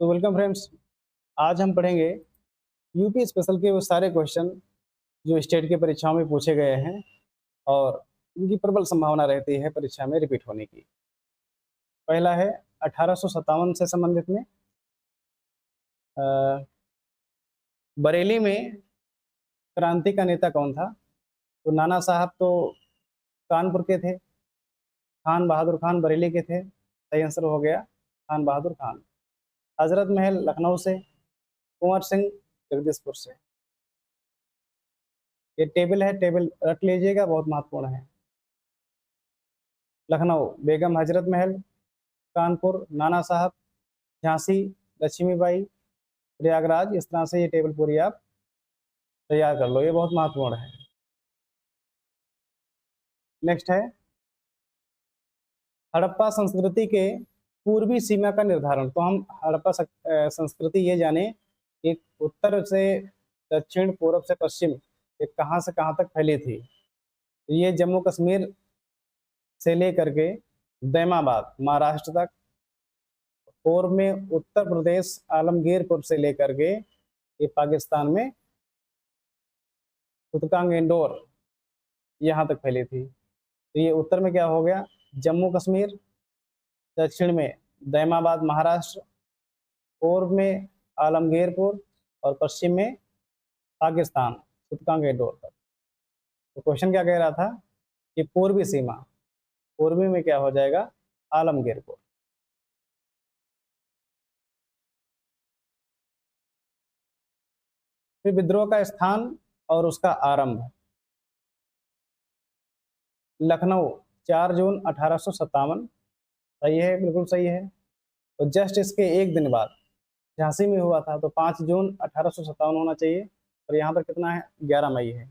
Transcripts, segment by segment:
तो welcome friends. आज हम पढ़ेंगे यूपी स्पेशल के वो सारे क्वेश्चन जो स्टेट की परीक्षाओं में पूछे गए हैं और इनकी प्रबल संभावना रहती है परीक्षा में रिपीट होने की। पहला है 1857 से संबंधित में। अ, बरेली में क्रांति का नेता कौन था? तो नाना साहब तो कानपुर के थे। खान बहादुर खान बरेली के थे। सही आंसर हो गया खान बहादुर खान। हजरत महल लखनऊ से। कुंवर सिंह जगदीशपुर से। ये टेबल है, टेबल रख लीजिएगा, बहुत महत्वपूर्ण है। लखनऊ बेगम हजरत महल, कानपुर नाना साहब, झांसी लक्ष्मीबाई, प्रयागराज। इस तरह से ये टेबल पूरी आप तैयार कर लो, ये बहुत महत्वपूर्ण है। नेक्स्ट है हड़प्पा संस्कृति के पूर्वी सीमा का निर्धारण। तो हम संस्कृति ये जाने कि उत्तर से दक्षिण, पूर्व से पश्चिम, ये कहाँ से कहाँ तक फैली थी। तो ये जम्मू कश्मीर से लेकर के दैमाबाद महाराष्ट्र तक, पूर्व में उत्तर प्रदेश आलमगीरपुर से लेकर के ये पाकिस्तान में तुतकांग इंडोर यहाँ तक फैली थी। तो ये उत्तर में क्या हो गया, जम्मू कश्मीर, दक्षिण में दैमाबाद महाराष्ट्र, पूर्व में आलमगीरपुर और पश्चिम में पाकिस्तान तुतकांग इंडोर तक। तो क्वेश्चन क्या कह रहा था कि पूर्वी सीमा, पूर्वी में क्या हो जाएगा, आलमगीरपुर। फिर विद्रोह का स्थान और उसका आरंभ। लखनऊ 4 जून 1857। सही है, बिल्कुल सही है। तो जस्ट इसके एक दिन बाद झांसी में हुआ था, तो 5 जून 1857 होना चाहिए। और यहाँ पर कितना है, 11 मई है।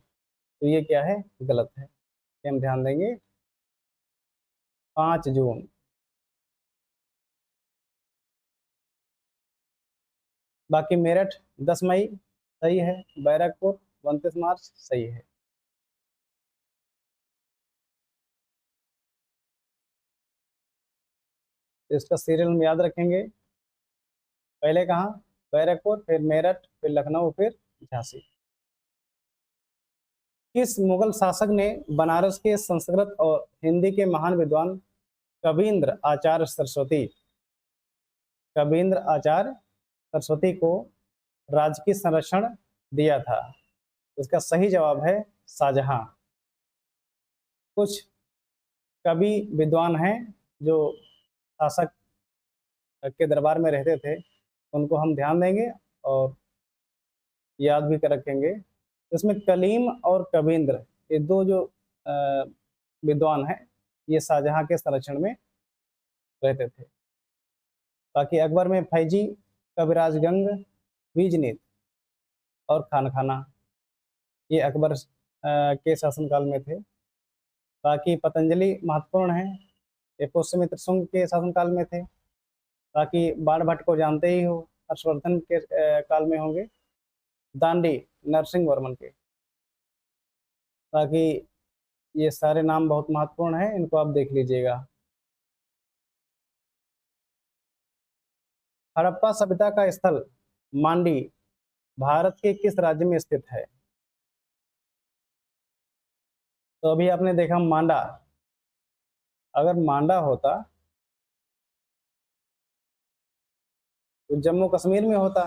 तो ये क्या है, गलत है। ये हम ध्यान देंगे, 5 जून। बाकी मेरठ 10 मई सही है। बैरकपुर 29 मार्च सही है। तो इसका सीरियल हम याद रखेंगे। पहले कहाँ, बैरकपुर, फिर मेरठ, फिर लखनऊ, फिर झांसी। किस मुगल शासक ने बनारस के संस्कृत और हिंदी के महान विद्वान कबींद्र आचार्य सरस्वती, कबींद्र आचार्य सरस्वती को राजकीय संरक्षण दिया था? इसका सही जवाब है शाहजहां। कुछ कवि विद्वान हैं जो शासक के दरबार में रहते थे, उनको हम ध्यान देंगे और याद भी कर रखेंगे। इसमें कलीम और कबींद्र, ये दो जो विद्वान हैं, ये शाहजहां के संरक्षण में रहते थे। बाकी अकबर में फैजी, कविराजगंग, बीजनीत और खानखाना, ये अकबर के शासनकाल में थे। बाकी पतंजलि महत्वपूर्ण है, ये पुष्यमित्र शुंग के शासनकाल में थे। बाकी बाण भट्ट को जानते ही हो, हर्षवर्धन के काल में होंगे। दांडी नरसिंह वर्मन के। बाकी ये सारे नाम बहुत महत्वपूर्ण हैं, इनको आप देख लीजिएगा। हड़प्पा सभ्यता का स्थल मांडी भारत के किस राज्य में स्थित है? तो अभी आपने देखा मांडा, अगर मांडा होता तो जम्मू कश्मीर में होता।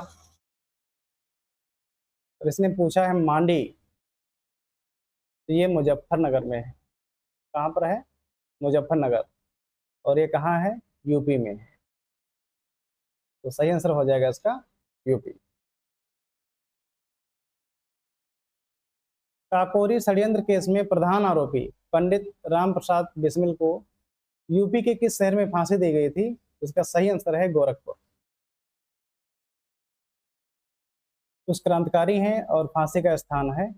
और इसने पूछा है मांडी, तो ये मुजफ्फरनगर में है। कहाँ पर है, मुजफ्फरनगर। और ये कहाँ है, यूपी में है। तो सही आंसर हो जाएगा इसका यूपी। काकोरी षड्यंत्र केस में प्रधान आरोपी पंडित राम प्रसाद बिस्मिल को यूपी के किस शहर में फांसी दी गई थी? इसका सही आंसर है गोरखपुर। कुछ क्रांतिकारी हैं और फांसी का स्थान है,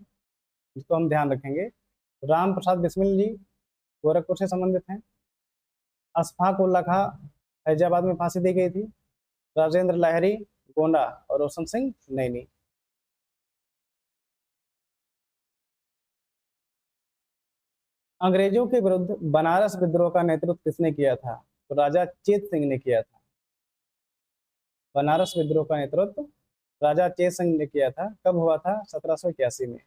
जिसको हम ध्यान रखेंगे। राम प्रसाद बिस्मिल जी गोरखपुर से संबंधित हैं। अशफाक उल्ला खां हैदराबाद में फांसी दी गई थी। राजेंद्र लाहिड़ी गोंडा और रोशन सिंह नैनी। अंग्रेजों के विरुद्ध बनारस विद्रोह का नेतृत्व किसने किया था? तो राजा चेत सिंह ने किया था। बनारस विद्रोह का नेतृत्व राजा चेत सिंह ने किया था। कब हुआ था? 1781 में।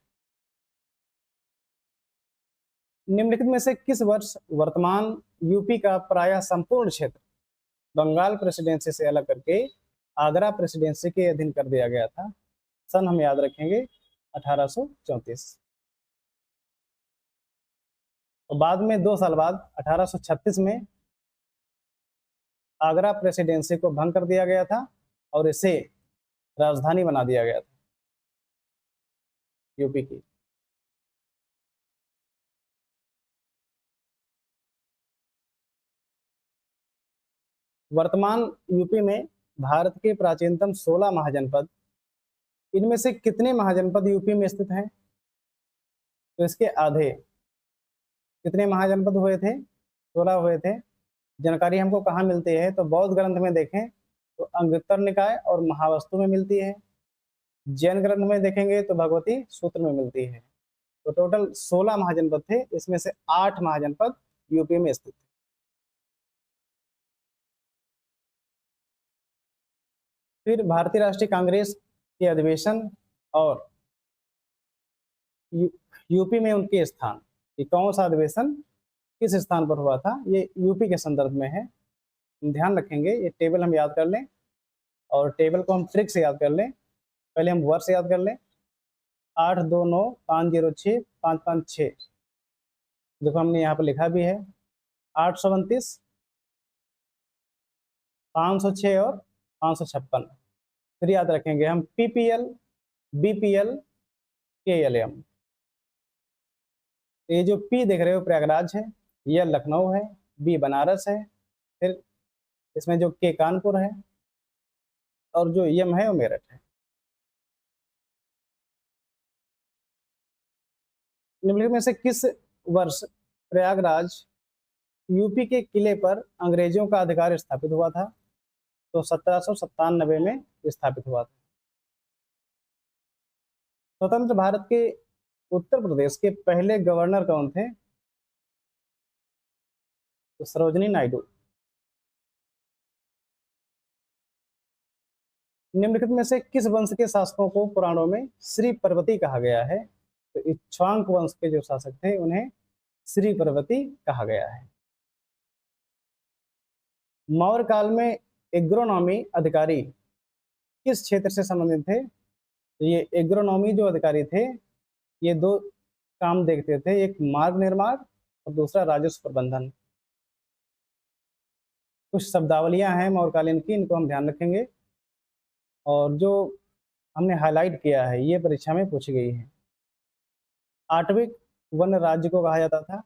निम्नलिखित में से किस वर्ष वर्तमान यूपी का प्रायः संपूर्ण क्षेत्र बंगाल प्रेसिडेंसी से अलग करके आगरा प्रेसिडेंसी के अधीन कर दिया गया था? सन हम याद रखेंगे 1834। और बाद में 2 साल बाद 1836 में आगरा प्रेसिडेंसी को भंग कर दिया गया था और इसे राजधानी बना दिया गया था यूपी की। वर्तमान यूपी में भारत के प्राचीनतम 16 महाजनपद, इनमें से कितने महाजनपद यूपी में स्थित हैं? तो इसके आधे। कितने महाजनपद हुए थे? 16 हुए थे। जानकारी हमको कहाँ मिलती है? तो बौद्ध ग्रंथ में देखें तो अंगुत्तर निकाय और महावस्तु में मिलती है। जैन ग्रंथ में देखेंगे तो भगवती सूत्र में मिलती है। तो टोटल 16 महाजनपद थे, इसमें से 8 महाजनपद यूपी में स्थित थे। फिर भारतीय राष्ट्रीय कांग्रेस के अधिवेशन और यूपी में उनके स्थान, ये कौन सा अधिवेशन किस स्थान पर हुआ था, ये यूपी के संदर्भ में है। ध्यान रखेंगे, ये टेबल हम याद कर लें और टेबल को हम ट्रिक से याद कर लें। पहले हम वर्ष याद कर लें, 829506556। देखो हमने यहाँ पर लिखा भी है 829, 506 और 556। फिर याद रखेंगे हम पीपीएल, बीपीएल, केएलएम। ये जो पी देख रहे हो प्रयागराज है, ये लखनऊ है, बी बनारस है, फिर इसमें जो के कानपुर है और जो यम है वो मेरठ है। निम्नलिखित में से किस वर्ष प्रयागराज यूपी के किले पर अंग्रेजों का अधिकार स्थापित हुआ था? तो 1797 में स्थापित हुआ था। स्वतंत्र भारत के उत्तर प्रदेश के पहले गवर्नर कौन थे? तो सरोजिनी नायडू। निम्नलिखित में से किस वंश के शासकों को पुराणों में श्री पर्वती कहा गया है? तो इक्ष्वाक वंश के जो शासक थे उन्हें श्री पर्वती कहा गया है। मौर्य काल में एग्रोनॉमी अधिकारी किस क्षेत्र से संबंधित थे? तो ये एग्रोनॉमी जो अधिकारी थे, ये 2 काम देखते थे, एक मार्ग निर्माण और दूसरा राजस्व प्रबंधन। कुछ शब्दावलियां हैं मौर्यकालीन की, इनको हम ध्यान रखेंगे और जो हमने हाईलाइट किया है ये परीक्षा में पूछी गई है। आटविक वन राज्य को कहा जाता था।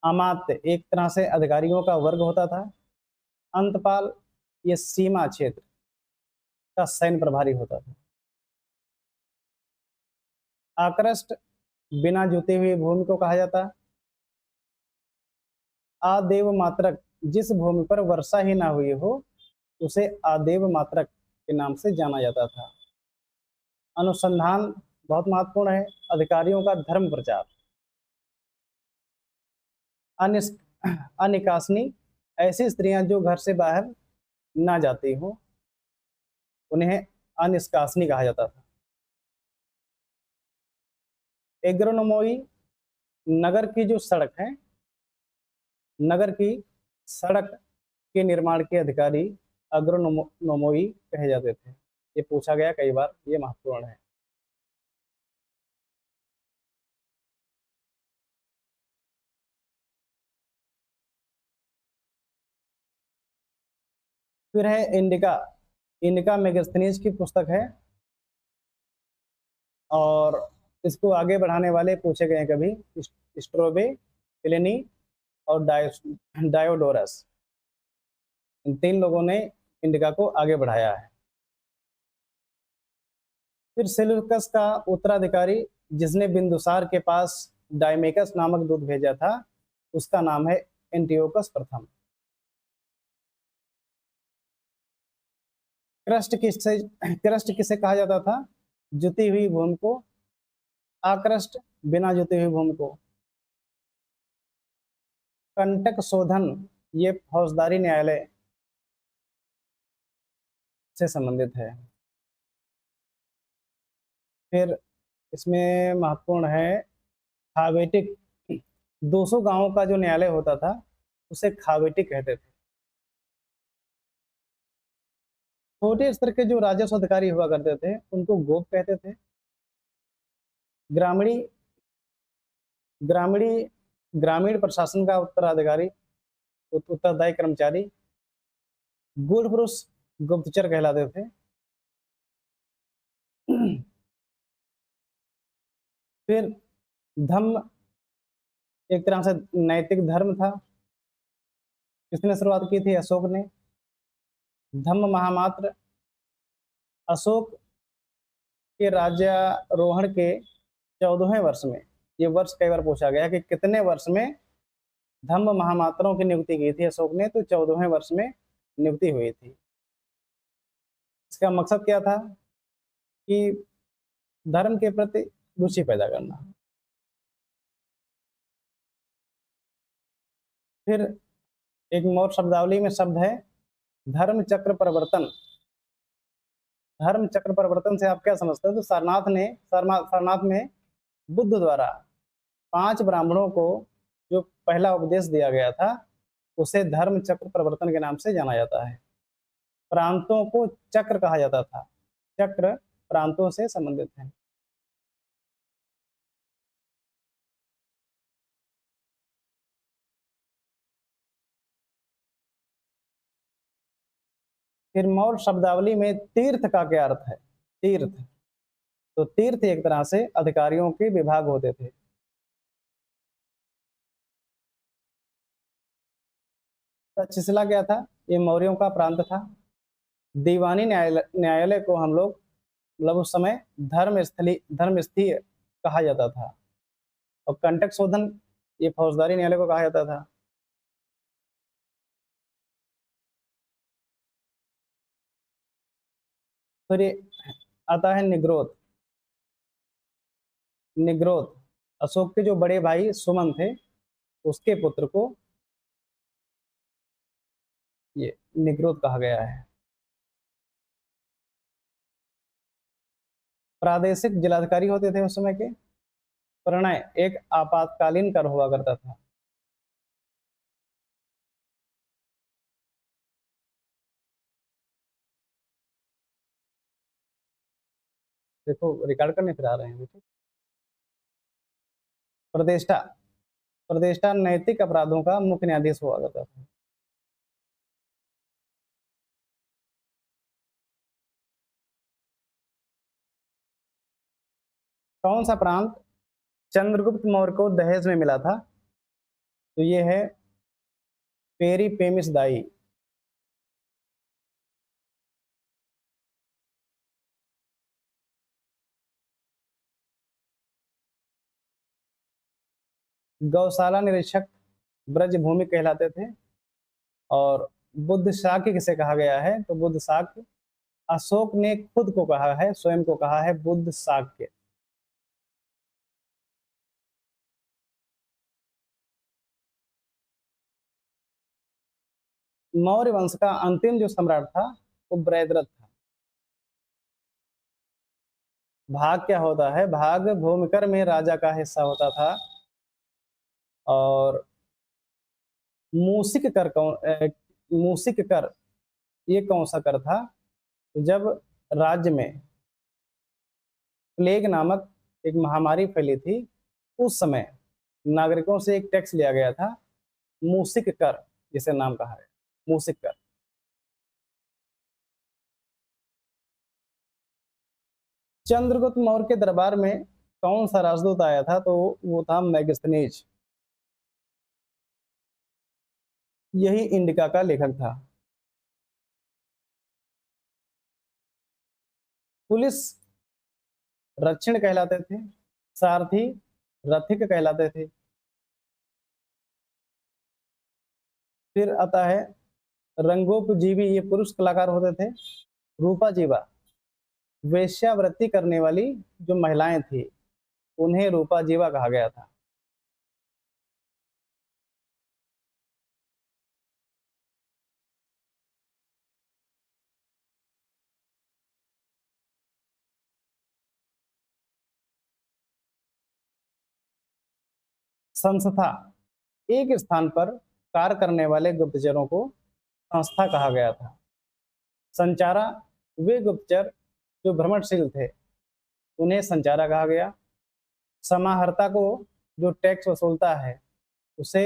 अमात्य एक तरह से अधिकारियों का वर्ग होता था। अंतपाल ये सीमा क्षेत्र का सैन्य प्रभारी होता था। आकृष्ट बिना जोते हुए भूमि को कहा जाता। आदेव मात्रक जिस भूमि पर वर्षा ही ना हुई हो उसे आदेव मात्रक के नाम से जाना जाता था। अनुसंधान बहुत महत्वपूर्ण है। अधिकारियों का धर्म प्रचार। अनिकासनी ऐसी स्त्रियां जो घर से बाहर ना जाती हो उन्हें अनिष्कासनी कहा जाता था। एग्रोनोमोई नगर की जो सड़क है, नगर की सड़क के निर्माण के अधिकारी अग्रोनोमोई कहे जाते थे। ये पूछा गया कई बार, ये महत्वपूर्ण है। फिर है इंडिका। इंडिका मेगास्थनीज की पुस्तक है और इसको आगे बढ़ाने वाले पूछे गए हैं कभी स्ट्रोबे, प्लिनी और डायोडोरस। इन 3 लोगों ने इंडिका को आगे बढ़ाया है। फिर सेल्यूकस का उत्तराधिकारी जिसने बिंदुसार के पास डायमेकस नामक दूत भेजा था उसका नाम है एंटियोकस प्रथम। क्रस्ट किसे कहा जाता था? जुती हुई भूमि को। आकृष्ट बिना जुती हुई भूमि को। कंटक शोधन ये फौजदारी न्यायालय से संबंधित है। फिर इसमें महत्वपूर्ण है खावेटिक। 200 गांवों का जो न्यायालय होता था उसे खावेटिक कहते थे। छोटे स्तर के जो राजस्व अधिकारी हुआ करते थे उनको गोप कहते थे। ग्रामीणी ग्रामीणी ग्रामीण प्रशासन का उत्तराधिकारी उत्तरदायी कर्मचारी गूढ़ पुरुष गुप्तचर कहलाते थे। फिर धम्म एक तरह से नैतिक धर्म था। किसने शुरुआत की थी? अशोक ने। धम्म महामात्र अशोक के राज्यारोहण के 14वें वर्ष में, ये वर्ष कई बार पूछा गया कि कितने वर्ष में धम्म महामात्रों की नियुक्ति की थी अशोक ने, तो 14वें वर्ष में नियुक्ति हुई थी। इसका मकसद क्या था? कि धर्म के प्रति रुचि पैदा करना। फिर एक और शब्दावली में शब्द है धर्म चक्र परिवर्तन। धर्म चक्र परिवर्तन से आप क्या समझते हो? तो सारनाथ में बुद्ध द्वारा 5 ब्राह्मणों को जो पहला उपदेश दिया गया था उसे धर्म चक्र परिवर्तन के नाम से जाना जाता है। प्रांतों को चक्र कहा जाता था। चक्र प्रांतों से संबंधित है। फिर मौर्य शब्दावली में तीर्थ का क्या अर्थ है? तीर्थ, तो तीर्थ एक तरह से अधिकारियों के विभाग होते थे। तक्षशिला क्या था? ये मौर्यों का प्रांत था। दीवानी न्यायालय को हम लोग मतलब उस समय धर्मस्थली कहा जाता था। और कंटक शोधन ये फौजदारी न्यायालय को कहा जाता था। फिर ये आता है निग्रोध। निग्रोध अशोक के जो बड़े भाई सुमन थे उसके पुत्र को ये निग्रोध कहा गया है। प्रादेशिक जिलाधिकारी होते थे उस समय के। प्रणय एक आपातकालीन कर हुआ करता था। देखो रिकॉर्ड करने फिर आ रहे हैं। देखो प्रतिष्ठा, प्रतिष्ठा नैतिक अपराधों का मुख्य न्यायाधीश हुआ करता था। कौन सा प्रांत चंद्रगुप्त मौर्य को दहेज में मिला था? तो ये है पेरिपेमिस दाई। गौशाला निरीक्षक ब्रजभूमि कहलाते थे। और बुद्ध शाक्य किसे कहा गया है? तो बुद्ध शाक्य अशोक ने खुद को कहा है, स्वयं को कहा है बुद्ध शाक्य। मौर्य वंश का अंतिम जो सम्राट था वो बृहद्रथ था। भाग क्या होता है? भाग भूमिकर में राजा का हिस्सा होता था। और मूसिक कर मूसिक कर ये कौन सा कर था? जब राज्य में प्लेग नामक एक महामारी फैली थी उस समय नागरिकों से एक टैक्स लिया गया था, मूसिक कर जिसे नाम कहा है, मूसिक कर। चंद्रगुप्त मौर्य के दरबार में कौन सा राजदूत आया था? तो वो था मैगस्थनीज। यही इंडिका का लेखक था। पुलिस रक्षण कहलाते थे। सारथी रथिक कहलाते थे। फिर आता है रंगोपजीवी, ये पुरुष कलाकार होते थे। रूपा जीवा वेश्यावृत्ति करने वाली जो महिलाएं थी उन्हें रूपा जीवा कहा गया था। संस्था, एक स्थान पर कार्य करने वाले गुप्तचरों को संस्था कहा गया था। संचारा, वे गुप्तचर जो भ्रमणशील थे, उन्हें संचारा कहा गया। समाहर्ता को, जो टैक्स वसूलता है, उसे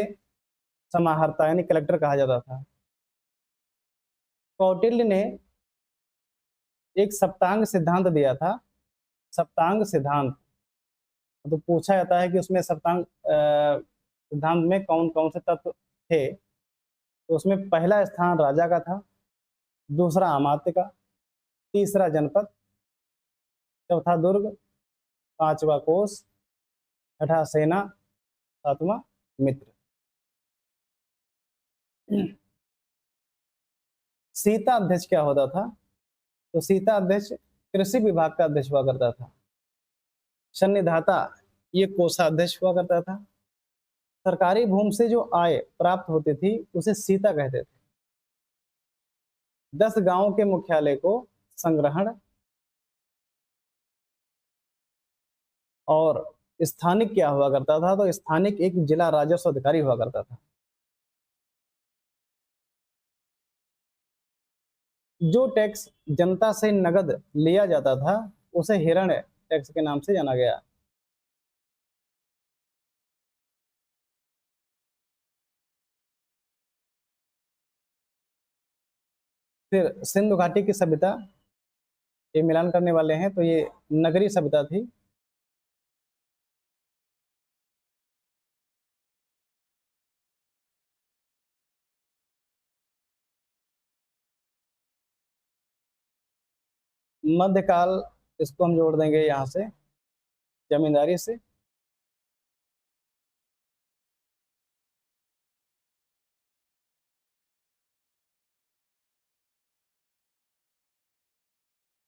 समाहर्ता यानी कलेक्टर कहा जाता था। कौटिल्य ने एक सप्तांग सिद्धांत दिया था। सप्तांग सिद्धांत, तो पूछा जाता है कि उसमें सप्तांग सिद्धांत में कौन कौन से तत्व थे, तो उसमें पहला स्थान राजा का था, दूसरा अमात्य का, तीसरा जनपद, चौथा दुर्ग, पांचवा कोष, छठा सेना, सातवां मित्र। सीता अध्यक्ष क्या होता था? तो सीता अध्यक्ष कृषि विभाग का अध्यक्ष हुआ करता था। सन्निधाता, ये कोषाध्यक्ष हुआ करता था। सरकारी भूमि से जो आय प्राप्त होती थी उसे सीता कहते थे। 10 गांवों के मुख्यालय को संग्रहण और स्थानिक क्या हुआ करता था? तो स्थानिक एक जिला राजस्व अधिकारी हुआ करता था। जो टैक्स जनता से नगद लिया जाता था उसे हिरण्य टैक्स के नाम से जाना गया। फिर सिंधु घाटी की सभ्यता, ये मिलान करने वाले हैं, तो ये नगरी सभ्यता थी। मध्यकाल, इसको हम जोड़ देंगे यहाँ से, जमींदारी से।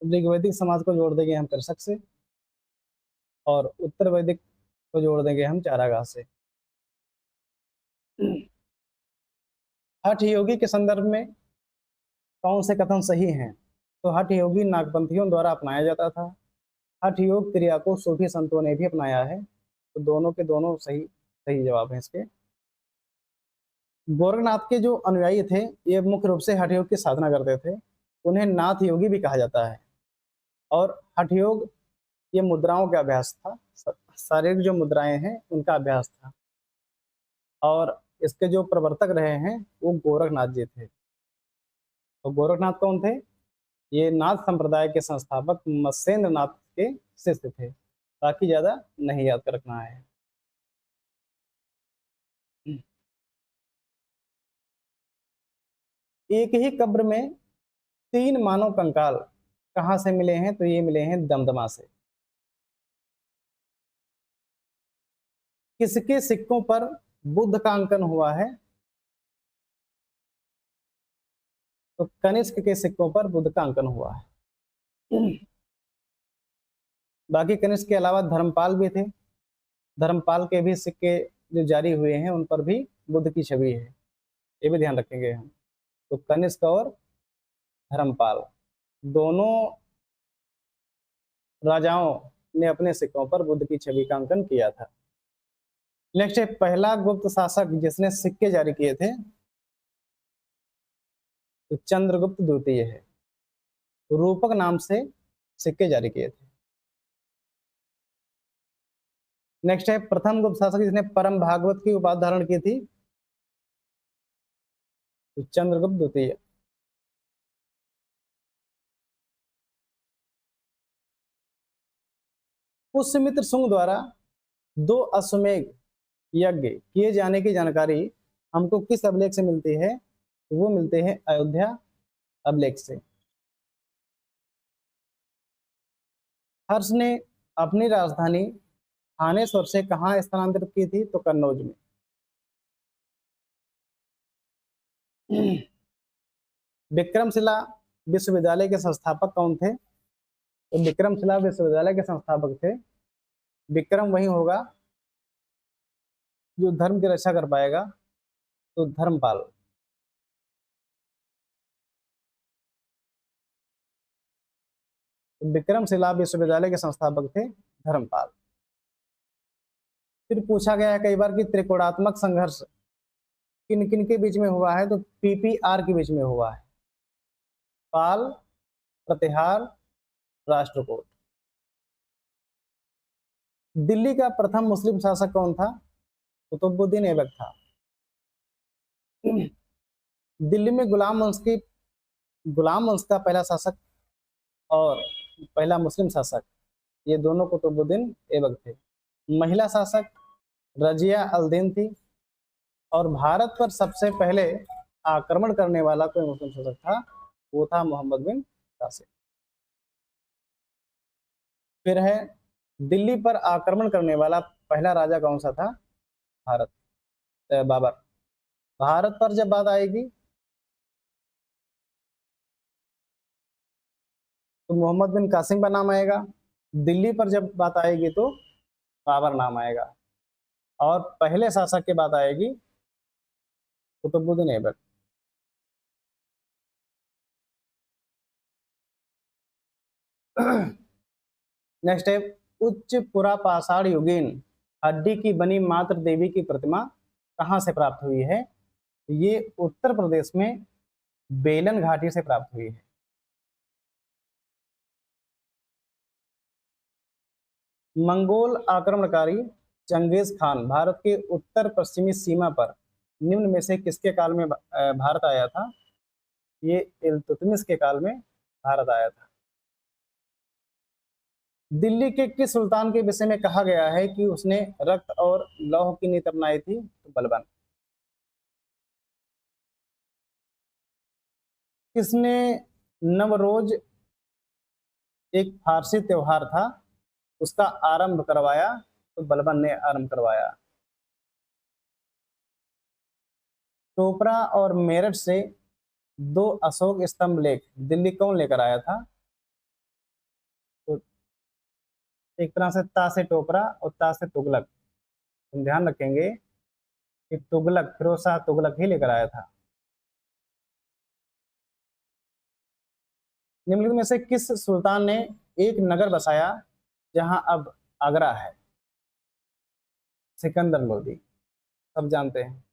ऋग्वैदिक समाज को जोड़ देंगे हम कृषक से, और उत्तर वैदिक को जोड़ देंगे हम चारागाह से। हठ योगी के संदर्भ में कौन से कथन सही हैं? तो हठ योगी नागपंथियों द्वारा अपनाया जाता था। हठ योग क्रिया को सूफी संतों ने भी अपनाया है, तो दोनों के दोनों सही सही जवाब हैं इसके। गोरखनाथ के जो अनुयायी थे, ये मुख्य रूप से हठ योग की साधना करते थे। उन्हें नाथ योगी भी कहा जाता है। और हठ योग, ये मुद्राओं का अभ्यास था, शारीरिक जो मुद्राएं हैं उनका अभ्यास था। और इसके जो प्रवर्तक रहे हैं वो गोरखनाथ जी थे। तो गोरखनाथ कौन थे? ये नाथ संप्रदाय के संस्थापक मत्स्येंद्र नाथ के शिष्य थे। बाकी ज्यादा नहीं याद कर रखना है। एक ही कब्र में 3 मानव कंकाल कहाँ से मिले हैं? तो ये मिले हैं दमदमा से। किसके सिक्कों पर बुद्ध का अंकन हुआ है? तो कनिष्क के सिक्कों पर बुद्ध का अंकन हुआ है। बाकी कनिष्क के अलावा धर्मपाल भी थे। धर्मपाल के भी सिक्के जो जारी हुए हैं उन पर भी बुद्ध की छवि है, ये भी ध्यान रखेंगे हम। तो कनिष्क और धर्मपाल दोनों राजाओं ने अपने सिक्कों पर बुद्ध की छवि का अंकन किया था। नेक्स्ट है, पहला गुप्त शासक जिसने सिक्के जारी किए थे, तो चंद्रगुप्त द्वितीय है। रूपक नाम से सिक्के जारी किए थे। नेक्स्ट है, प्रथम गुप्त शासक जिसने परम भागवत की उपाधि धारण की थी, तो चंद्रगुप्त द्वितीय। पुष्यमित्र शुंग द्वारा 2 अश्वमेध यज्ञ किए जाने की जानकारी हमको किस अभिलेख से मिलती है? वो मिलते हैं अयोध्या अभिलेख से। हर्ष ने अपनी राजधानी थानेश्वर से कहाँ स्थानांतरित की थी? तो कन्नौज में। विक्रमशिला विश्वविद्यालय के संस्थापक कौन थे? तो विक्रमशिला विश्वविद्यालय के संस्थापक थे विक्रम, वही होगा जो धर्म की रक्षा कर पाएगा, तो धर्मपाल। तो विक्रमशिला विश्वविद्यालय के संस्थापक थे धर्मपाल। फिर पूछा गया है कई बार कि त्रिकोणात्मक संघर्ष किन किन के बीच में हुआ है, तो पीपीआर के बीच में हुआ है, पाल, प्रतिहार, राष्ट्रकूट। दिल्ली का प्रथम मुस्लिम शासक कौन था? कुतुबुद्दीन ऐबक था। दिल्ली में गुलाम वंश का पहला शासक और पहला मुस्लिम शासक, ये दोनों कुतुबुद्दीन ऐबक थे। महिला शासक रजिया अल दीन थी, और भारत पर सबसे पहले आक्रमण करने वाला कोई मुस्लिम शासक था, वो था मोहम्मद बिन कासिम। फिर है, दिल्ली पर आक्रमण करने वाला पहला राजा कौन सा था? भारत बाबर। भारत पर जब बात आएगी तो मोहम्मद बिन कासिम का नाम आएगा, दिल्ली पर जब बात आएगी तो बाबर नाम आएगा, और पहले शासक की बात आएगी कुतुबुद्दीन ऐबक। नेक्स्ट है, उच्च पुरा पाषाण युगीन हड्डी की बनी मात्र देवी की प्रतिमा कहाँ से प्राप्त हुई है? ये उत्तर प्रदेश में बेलन घाटी से प्राप्त हुई है। मंगोल आक्रमणकारी चंगेज खान भारत के उत्तर पश्चिमी सीमा पर निम्न में से किसके काल में भारत आया था? ये इल्तुतमिश के काल में भारत आया था। दिल्ली के किस सुल्तान के विषय में कहा गया है कि उसने रक्त और लौह की नीति अपनाई थी? तो बलबन। किसने नवरोज, एक फारसी त्योहार था, उसका आरंभ करवाया? तो बलबन ने आरंभ करवाया। टोपरा और मेरठ से दो अशोक स्तंभ लेख दिल्ली कौन लेकर आया था? तो एक तरह से ता से टोपरा और ता से तुगलक, तुम ध्यान रखेंगे कि तुगलक, फिरोज शाह तुगलक ही लेकर आया था। निम्नलिखित में से किस सुल्तान ने एक नगर बसाया जहां अब आगरा है? सिकंदर लोदी, सब जानते हैं।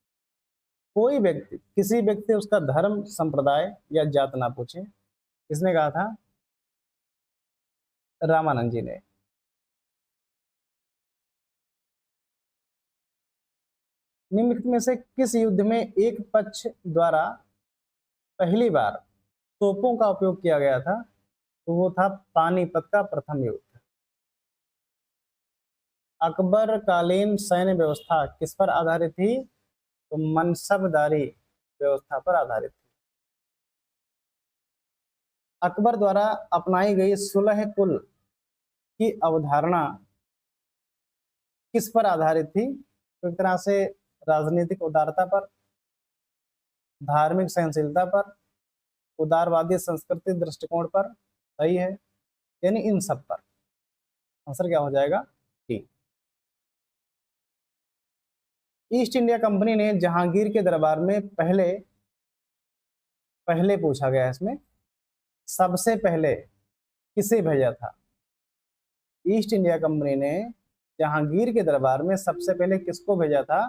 कोई व्यक्ति, किसी व्यक्ति उसका धर्म, संप्रदाय या जात ना पूछे, किसने कहा था? रामानंद जी ने। निम्नलिखित में से किस युद्ध में एक पक्ष द्वारा पहली बार तोपों का उपयोग किया गया था? तो वो था पानीपत का प्रथम युद्ध। अकबर कालीन सैन्य व्यवस्था किस पर आधारित थी? तो मनसबदारी व्यवस्था पर आधारित थी। अकबर द्वारा अपनाई गई सुलह कुल की अवधारणा किस पर आधारित थी? तो एक तरह से राजनीतिक उदारता पर, धार्मिक सहनशीलता पर, उदारवादी संस्कृति दृष्टिकोण पर, सही है, यानी इन सब पर। आंसर क्या हो जाएगा? डी। ईस्ट इंडिया कंपनी ने जहांगीर के दरबार में पहले पहले पूछा गया है इसमें, सबसे पहले किसे भेजा था? ईस्ट इंडिया कंपनी ने जहांगीर के दरबार में सबसे पहले किसको भेजा था?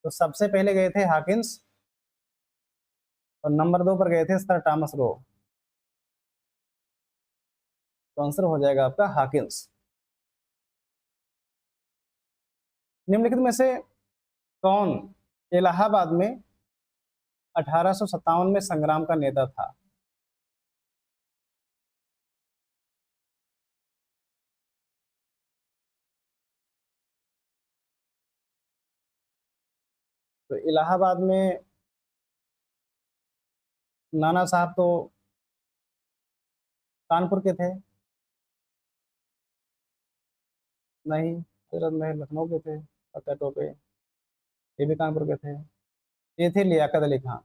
तो सबसे पहले गए थे हाकिंस, और नंबर 2 पर गए थे सर टॉमस रो। तो आंसर हो जाएगा आपका हाकिंस। निम्नलिखित में से कौन इलाहाबाद में 1857 में संग्राम का नेता था? तो इलाहाबाद में नाना साहब तो कानपुर के थे, नहीं, हजरत महल लखनऊ के थे, पता टोपे ये भी कानपुर के थे, ये थे लियाकत अली खान।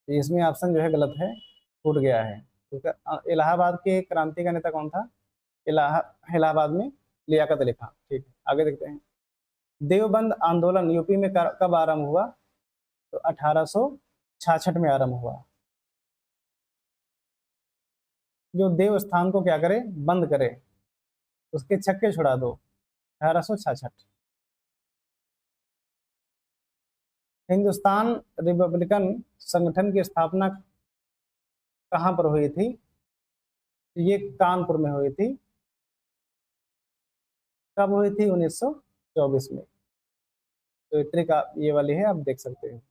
तो इसमें ऑप्शन जो है गलत है, छूट गया है, क्योंकि इलाहाबाद के क्रांति का नेता कौन था? इलाहा इलाहाबाद में लियाकत अली खान। ठीक है, आगे देखते हैं। देवबंद आंदोलन यूपी में कब आरंभ हुआ? तो 1866 में आरंभ हुआ। जो देवस्थान को क्या करे, बंद करे, उसके छक्के छुड़ा दो। 1866। हिंदुस्तान रिपब्लिकन संगठन की स्थापना कहाँ पर हुई थी? ये कानपुर में हुई थी। कब हुई थी? 1924 में। तो इतनी का ये वाली है, आप देख सकते हैं।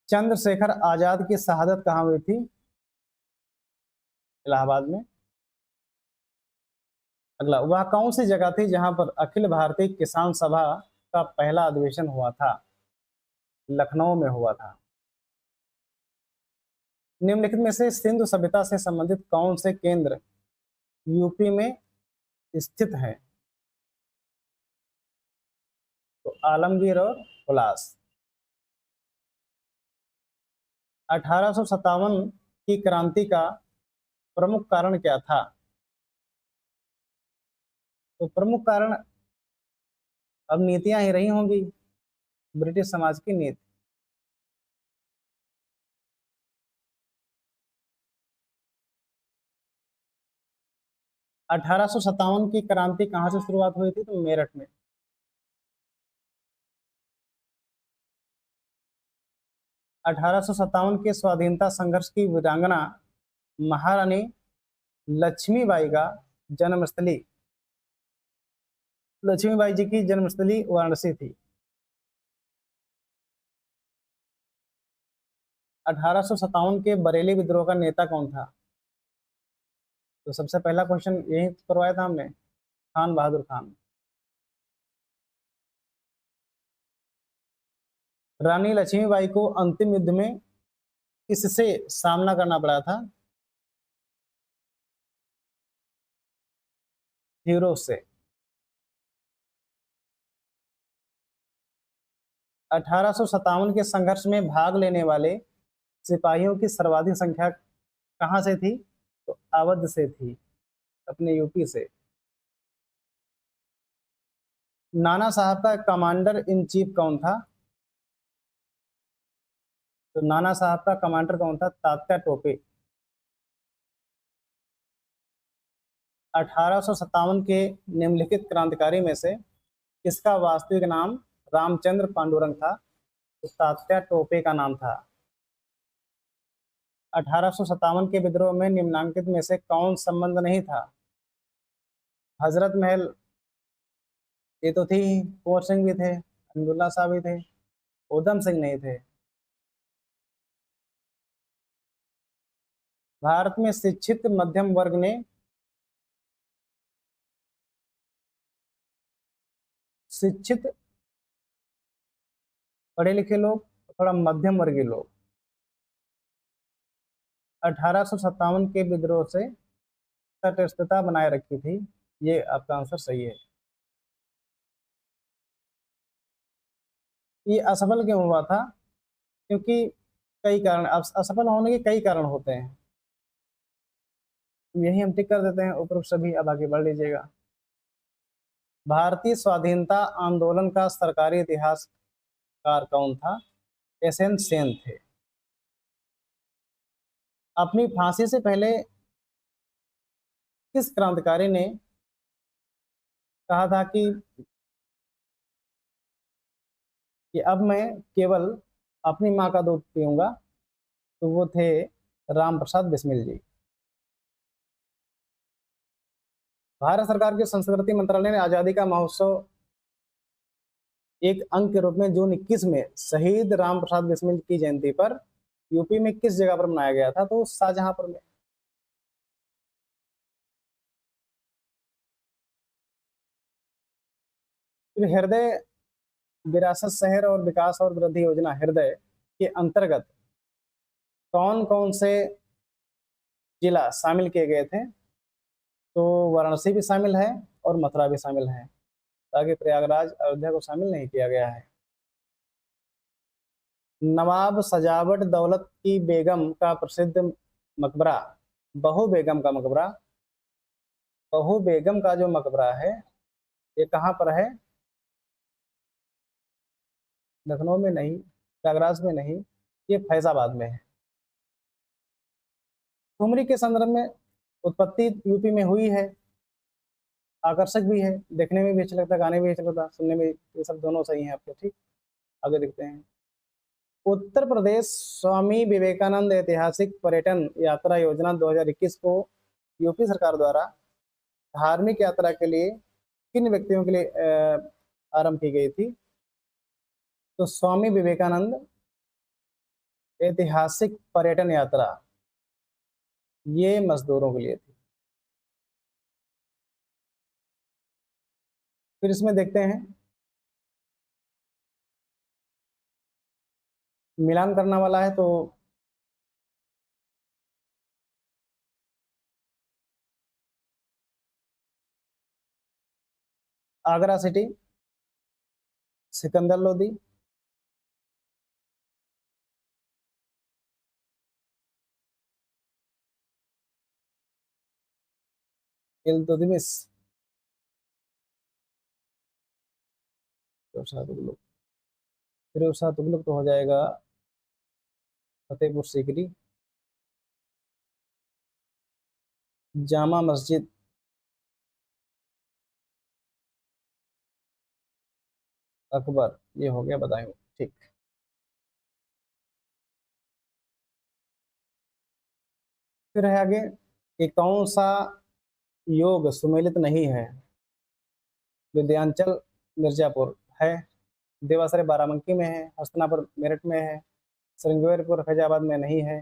चंद्रशेखर आजाद की शहादत कहाँ हुई थी? इलाहाबाद में। अगला, वह कौन सी जगह थी जहां पर अखिल भारतीय किसान सभा का पहला अधिवेशन हुआ था? लखनऊ में हुआ था। निम्नलिखित में से सिंधु सभ्यता से संबंधित कौन से केंद्र यूपी में स्थित हैं? तो आलमगीर और हुलास। 1857 की क्रांति का प्रमुख कारण क्या था? तो प्रमुख कारण अब नीतियां ही रही होंगी, ब्रिटिश समाज की नीति। 1857 की क्रांति कहाँ से शुरुआत हुई थी? तो मेरठ में। 1857 के स्वाधीनता संघर्ष की वीरांगना महारानी लक्ष्मीबाई का जन्मस्थली, लक्ष्मीबाई जी की जन्मस्थली वाराणसी थी। 1857 के बरेली विद्रोह का नेता कौन था? तो सबसे पहला क्वेश्चन यही करवाया था हमने, खान बहादुर खान। रानी लक्ष्मीबाई को अंतिम युद्ध में किससे सामना करना पड़ा था? हीरो से। 1857 के संघर्ष में भाग लेने वाले सिपाहियों की सर्वाधिक संख्या कहाँ से थी? तो अवध से थी, अपने यूपी से। नाना साहब का कमांडर इन चीफ कौन था? तो नाना साहब का कमांडर कौन था? तात्या टोपे। 1857 के निम्नलिखित क्रांतिकारी में से किसका वास्तविक नाम रामचंद्र पांडुरंग था? तो तात्या टोपे का नाम था। 1857 के विद्रोह में निम्नांकित में से कौन संबंध नहीं था? हजरत महल ये तो थी, कुंवर सिंह भी थे, अब्दुल्ला साहब भी थे, उधम सिंह नहीं थे। भारत में शिक्षित मध्यम वर्ग ने शिक्षित पढ़े लिखे लोग, थोड़ा मध्यम वर्गीय लोग 1857 के विद्रोह से तटस्थता बनाए रखी थी। ये आपका आंसर सही है। ये असफल क्यों हुआ था? क्योंकि कई कारण, असफल होने के कई कारण होते हैं, यही हम टिक कर देते हैं उपरोक्त सभी। अब आगे बढ़ लीजिएगा। भारतीय स्वाधीनता आंदोलन का सरकारी इतिहासकार कौन था? एसएन सेन थे। अपनी फांसी से पहले किस क्रांतिकारी ने कहा था कि अब मैं केवल अपनी माँ का दूध पीऊंगा? तो वो थे राम प्रसाद बिस्मिल जी। भारत सरकार के संस्कृति मंत्रालय ने आजादी का महोत्सव एक अंक के रूप में जून 21 में शहीद राम प्रसाद बिस्मिल की जयंती पर यूपी में किस जगह पर मनाया गया था? तो शाहजहांपुर में। फिर हृदय विरासत शहर और विकास और वृद्धि योजना हृदय के अंतर्गत कौन कौन से जिला शामिल किए गए थे? तो वाराणसी भी शामिल है और मथुरा भी शामिल है, ताकि प्रयागराज अयोध्या को शामिल नहीं किया गया है। नवाब सजावट दौलत की बेगम का प्रसिद्ध मकबरा, बहू बेगम का मकबरा, बहू बेगम का जो मकबरा है ये कहाँ पर है? लखनऊ में नहीं, प्रयागराज में नहीं, ये फैजाबाद में है। ठुमरी के संदर्भ में उत्पत्ति यूपी में हुई है, आकर्षक भी है, देखने में भी अच्छा लगता है, गाने में भी अच्छा लगता है, सुनने में, ये सब दोनों सही हैं आपके। ठीक, आगे देखते हैं। उत्तर प्रदेश स्वामी विवेकानंद ऐतिहासिक पर्यटन यात्रा योजना 2021 को यूपी सरकार द्वारा धार्मिक यात्रा के लिए किन व्यक्तियों के लिए आरंभ की गई थी? तो स्वामी विवेकानंद ऐतिहासिक पर्यटन यात्रा ये मजदूरों के लिए थी। फिर इसमें देखते हैं, मिलान करने वाला है तो आगरा सिटी, सिकंदर लोदी, इल्तुतमिश, तुगलक। फिरोज तुगलक तो हो जाएगा फतेहपुर सीकरी, जामा मस्जिद, अकबर, ये हो गया बदायूं। ठीक, फिर है आगे कि कौन सा योग सुमेलित नहीं है? विंध्याचल मिर्जापुर है, देवासरे बाराबंकी में है, हस्तिनापुर मेरठ में है, श्रृंगेरपुर फैजाबाद में नहीं है।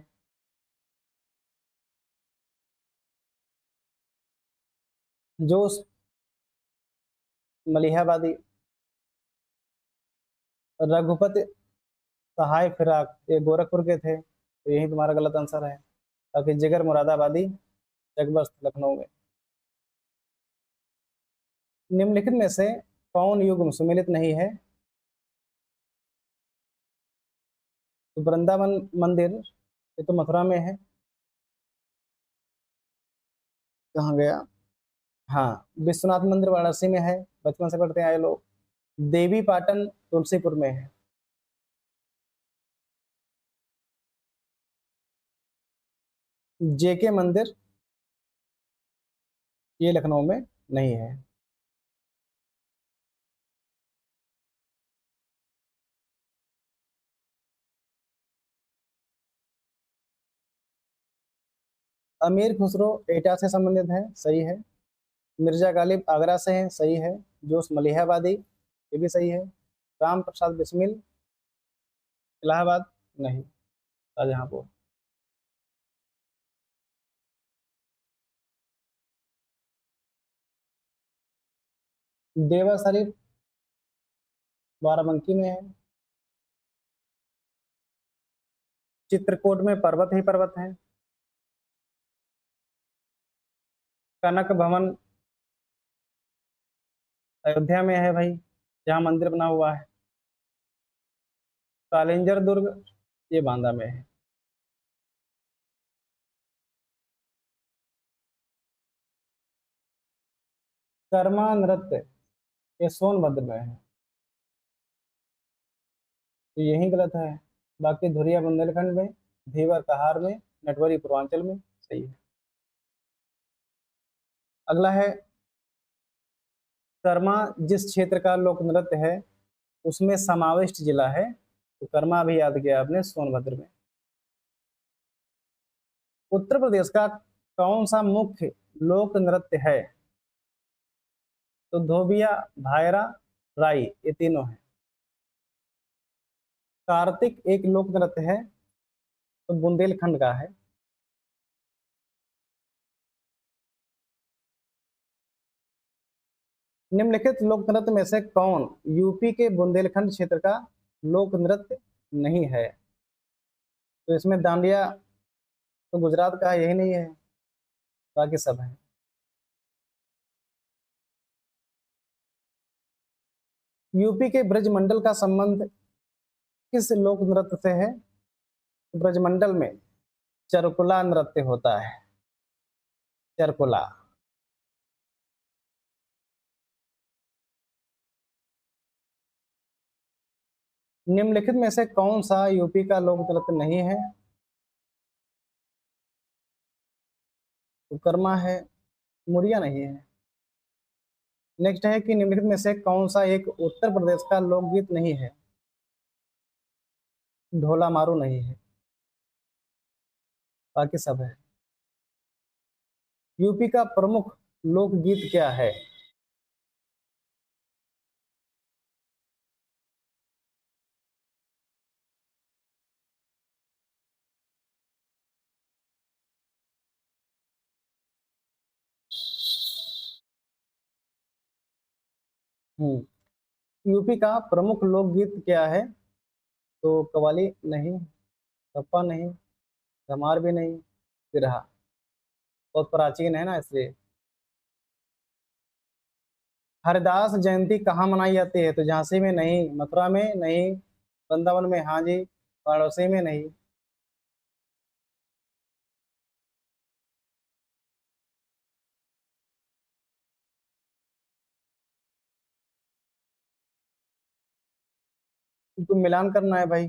जो मलिहाबादी, रघुपति सहाय फिराक, ये गोरखपुर के थे, तो यही तुम्हारा गलत आंसर है। ताकि जिगर मुरादाबादी जगबस्त लखनऊ में। निम्नलिखित में से कौन युग्म सुमेलित नहीं है? तो वृंदावन मंदिर, ये तो मथुरा में है, कहाँ गया? हाँ, विश्वनाथ मंदिर वाराणसी में है, बचपन से पढ़ते आए लोग। देवी पाटन तुलसीपुर में है। जेके मंदिर ये लखनऊ में नहीं है। अमीर खुसरो एटा से संबंधित है, सही है। मिर्जा गालिब आगरा से है, सही है। जोश मलिहाबादी, ये भी सही है। राम प्रसाद बिस्मिल इलाहाबाद, नहीं, शाहजहांपुर। देवा शरीफ बाराबंकी में है। चित्रकूट में पर्वत ही पर्वत है। कनक भवन अयोध्या में है भाई, जहाँ मंदिर बना हुआ है। कालिंजर दुर्ग ये बांदा में है। कर्मा नृत्य ये सोनभद्र में है, तो यही गलत है। बाकी धुरिया बुंदेलखंड में, धीवर कहार में, नटवरी पूर्वांचल में, सही है। अगला है, कर्मा जिस क्षेत्र का लोक नृत्य है उसमें समाविष्ट जिला है, तो कर्मा भी याद किया आपने, सोनभद्र में। उत्तर प्रदेश का कौन सा मुख्य लोक नृत्य है? तो धोबिया, भायरा, राई, ये तीनों है। कार्तिक एक लोक नृत्य है, तो बुंदेलखंड का है। निम्नलिखित लोक नृत्य में से कौन यूपी के बुंदेलखंड क्षेत्र का लोक नृत्य नहीं है? तो इसमें दांडिया तो गुजरात का है, यही नहीं है, बाकी सब है। यूपी के ब्रजमंडल का संबंध किस लोक नृत्य से है? ब्रजमंडल में चरकुला नृत्य होता है, चरकुला। निम्नलिखित में से कौन सा यूपी का लोक नृत्य नहीं है? तो कर्मा है, मुरिया नहीं है। नेक्स्ट है कि निम्नलिखित में से कौन सा एक उत्तर प्रदेश का लोकगीत नहीं है? ढोला मारू नहीं है, बाकी सब है। यूपी का प्रमुख लोकगीत क्या है? यूपी का प्रमुख लोकगीत क्या है? तो कव्वाली नहीं, टप्पा नहीं, धमार भी नहीं, बिरहा। बहुत प्राचीन है ना, इसलिए। हरिदास जयंती कहाँ मनाई जाती है? तो झांसी में नहीं, मथुरा में नहीं, वृंदावन में हाँ जी, वाराणसी में नहीं। तो मिलान करना है भाई।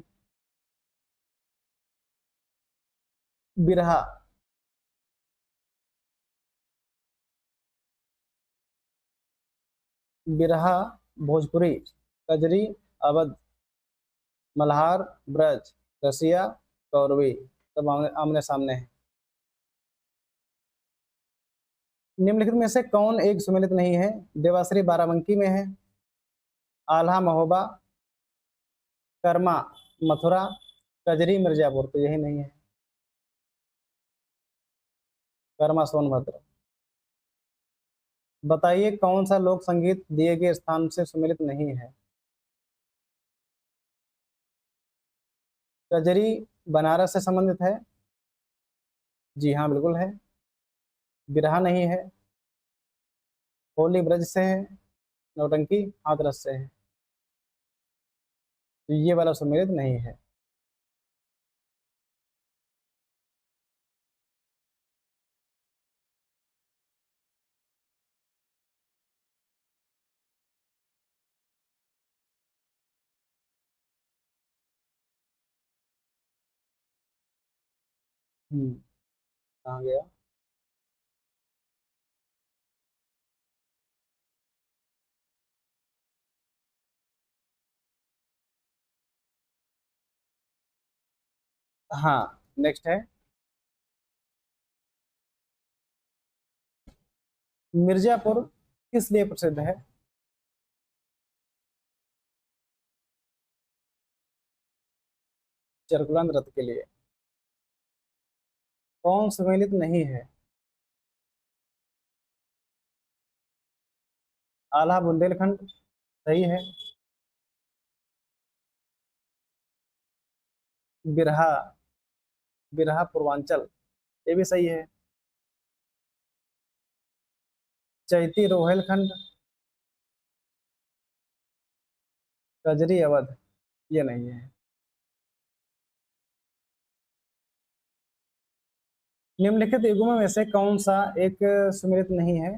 बिरहा। बिरहा भोजपुरी, कजरी अवध, मल्हार ब्रज, रसिया कौरवी। सब आमने आमने सामने है। निम्नलिखित में से कौन एक सुमेलित नहीं है? देवाश्री बाराबंकी में है, आल्हा महोबा, कर्मा मथुरा, कजरी मिर्जापुर। तो यही नहीं है, कर्मा सोनभद्र। बताइए कौन सा लोक संगीत दिए गए स्थान से सुमेलित नहीं है? कजरी बनारस से संबंधित है। जी हाँ, बिल्कुल है। बिरहा नहीं है। होली ब्रज से है। नौटंकी हाथरस से है। तो ये वाला सुमेलित नहीं है। कहाँ गया? हाँ, नेक्स्ट है। मिर्जापुर किस लिए प्रसिद्ध है? चरकुलांद रथ के लिए। कौन सुमेलित नहीं है? आला बुंदेलखंड सही है। बिरहा, बिरहा पूर्वांचल, ये भी सही है। चैती रोहेलखंड, कजरी अवध, ये नहीं है। निम्नलिखित युग्मों में से कौन सा एक सुमेलित नहीं है?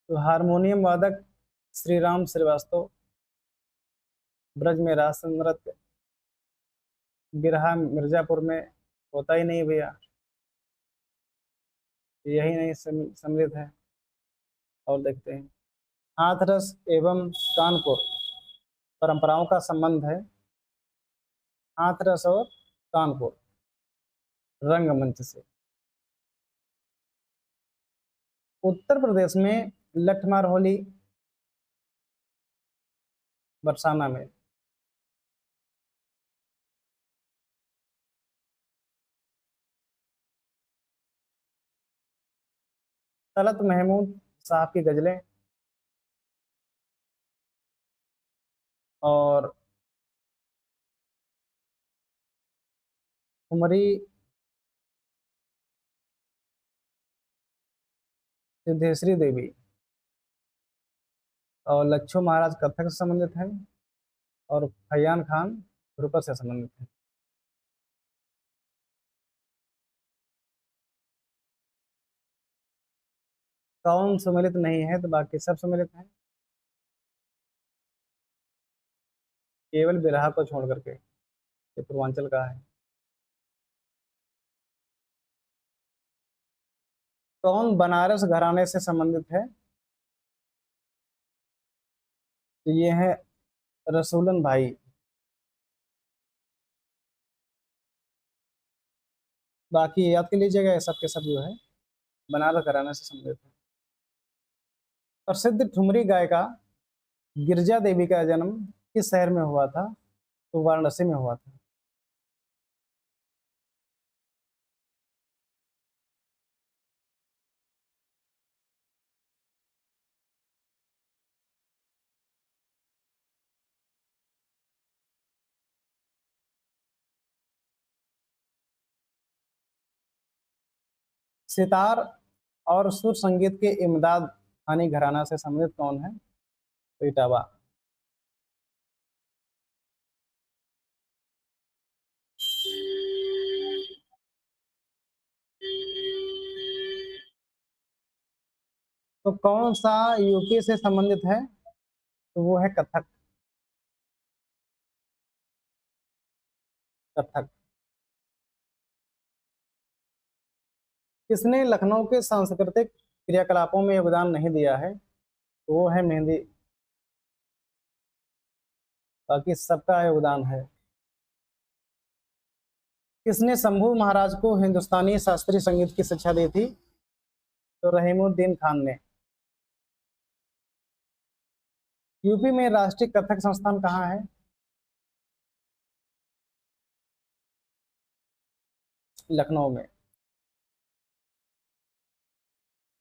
तो हारमोनियम वादक श्री राम श्रीवास्तव, ब्रज में रास नृत्य, बिरहा मिर्जापुर में होता ही नहीं भैया, यही नहीं सम्मिलित है। और देखते हैं। हाथरस एवं कानपुर परंपराओं का संबंध है। हाथरस और कानपुर रंगमंच से। उत्तर प्रदेश में लठमार होली बरसाना में। तलत महमूद साहब की गजलें। और कुमरी सिद्धेश्वरी देवी और लच्छू महाराज कथक से संबंधित है। और फैयान खान ध्रुपद से संबंधित है। कौन सम्मिलित नहीं है? तो बाकी सब सम्मिलित हैं, केवल बिरहा को छोड़ करके। ये पूर्वांचल का है। कौन बनारस घराने से संबंधित है? तो ये है रसूलन भाई। बाकी याद कर लीजिएगा, ये सब के सब जो है बनारस घराने से संबंधित है। प्रसिद्ध ठुमरी गायिका गिरजा देवी का जन्म किस शहर में हुआ था? तो वाराणसी में हुआ था। सितार और सुर संगीत के इमदाद खानी घराना से संबंधित कौन है? तो इटावा। तो कौन सा यूपी से संबंधित है? तो वो है कथक। कथक। किसने लखनऊ के सांस्कृतिक क्रियाकलापों में योगदान नहीं दिया है? तो वो है मेहंदी। बाकी सबका योगदान है। किसने शंभू महाराज को हिंदुस्तानी शास्त्रीय संगीत की शिक्षा दी थी? तो रहीमुद्दीन खान ने। यूपी में राष्ट्रीय कथक संस्थान कहाँ है? लखनऊ में।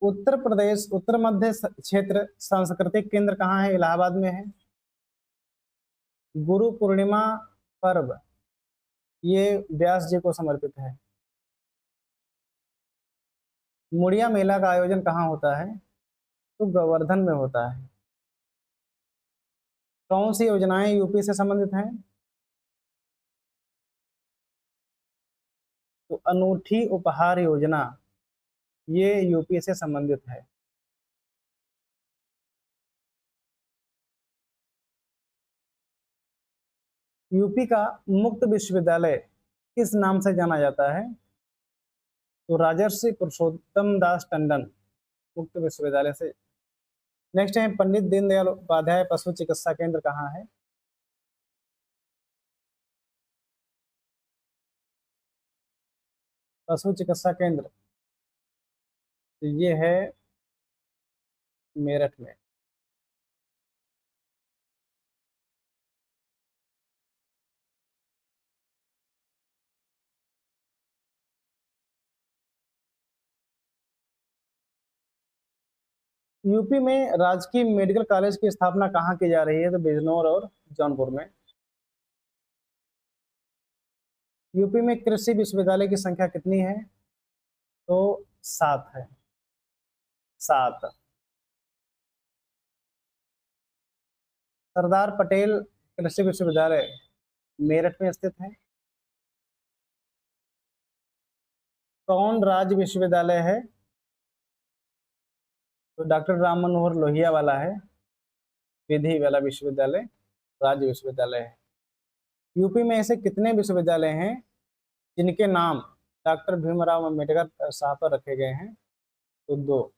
उत्तर प्रदेश उत्तर मध्य क्षेत्र सांस्कृतिक केंद्र कहाँ है? इलाहाबाद में है। गुरु पूर्णिमा पर्व ये व्यास जी को समर्पित है। मुड़िया मेला का आयोजन कहाँ होता है? तो गोवर्धन में होता है। कौन सी योजनाएं यूपी से संबंधित हैं? तो अनूठी उपहार योजना ये यूपी से संबंधित है। यूपी का मुक्त विश्वविद्यालय किस नाम से जाना जाता है? तो राजर्षि पुरुषोत्तम दास टंडन मुक्त विश्वविद्यालय से। नेक्स्ट है पंडित दीनदयाल उपाध्याय पशु चिकित्सा केंद्र कहाँ है? पशु चिकित्सा केंद्र तो ये है मेरठ में। यूपी में राजकीय मेडिकल कॉलेज की स्थापना कहाँ की जा रही है? तो बिजनौर और जौनपुर में। यूपी में कृषि विश्वविद्यालय की संख्या कितनी है? तो 7 है। 7। सरदार पटेल कृषि विश्वविद्यालय मेरठ में स्थित है। कौन राज्य विश्वविद्यालय है? तो डॉक्टर राम मनोहर लोहिया वाला है। विधि वाला विश्वविद्यालय राज्य विश्वविद्यालय है। यूपी में ऐसे कितने विश्वविद्यालय हैं जिनके नाम डॉक्टर भीमराव अम्बेडकर साहब पर रखे गए हैं? तो 2।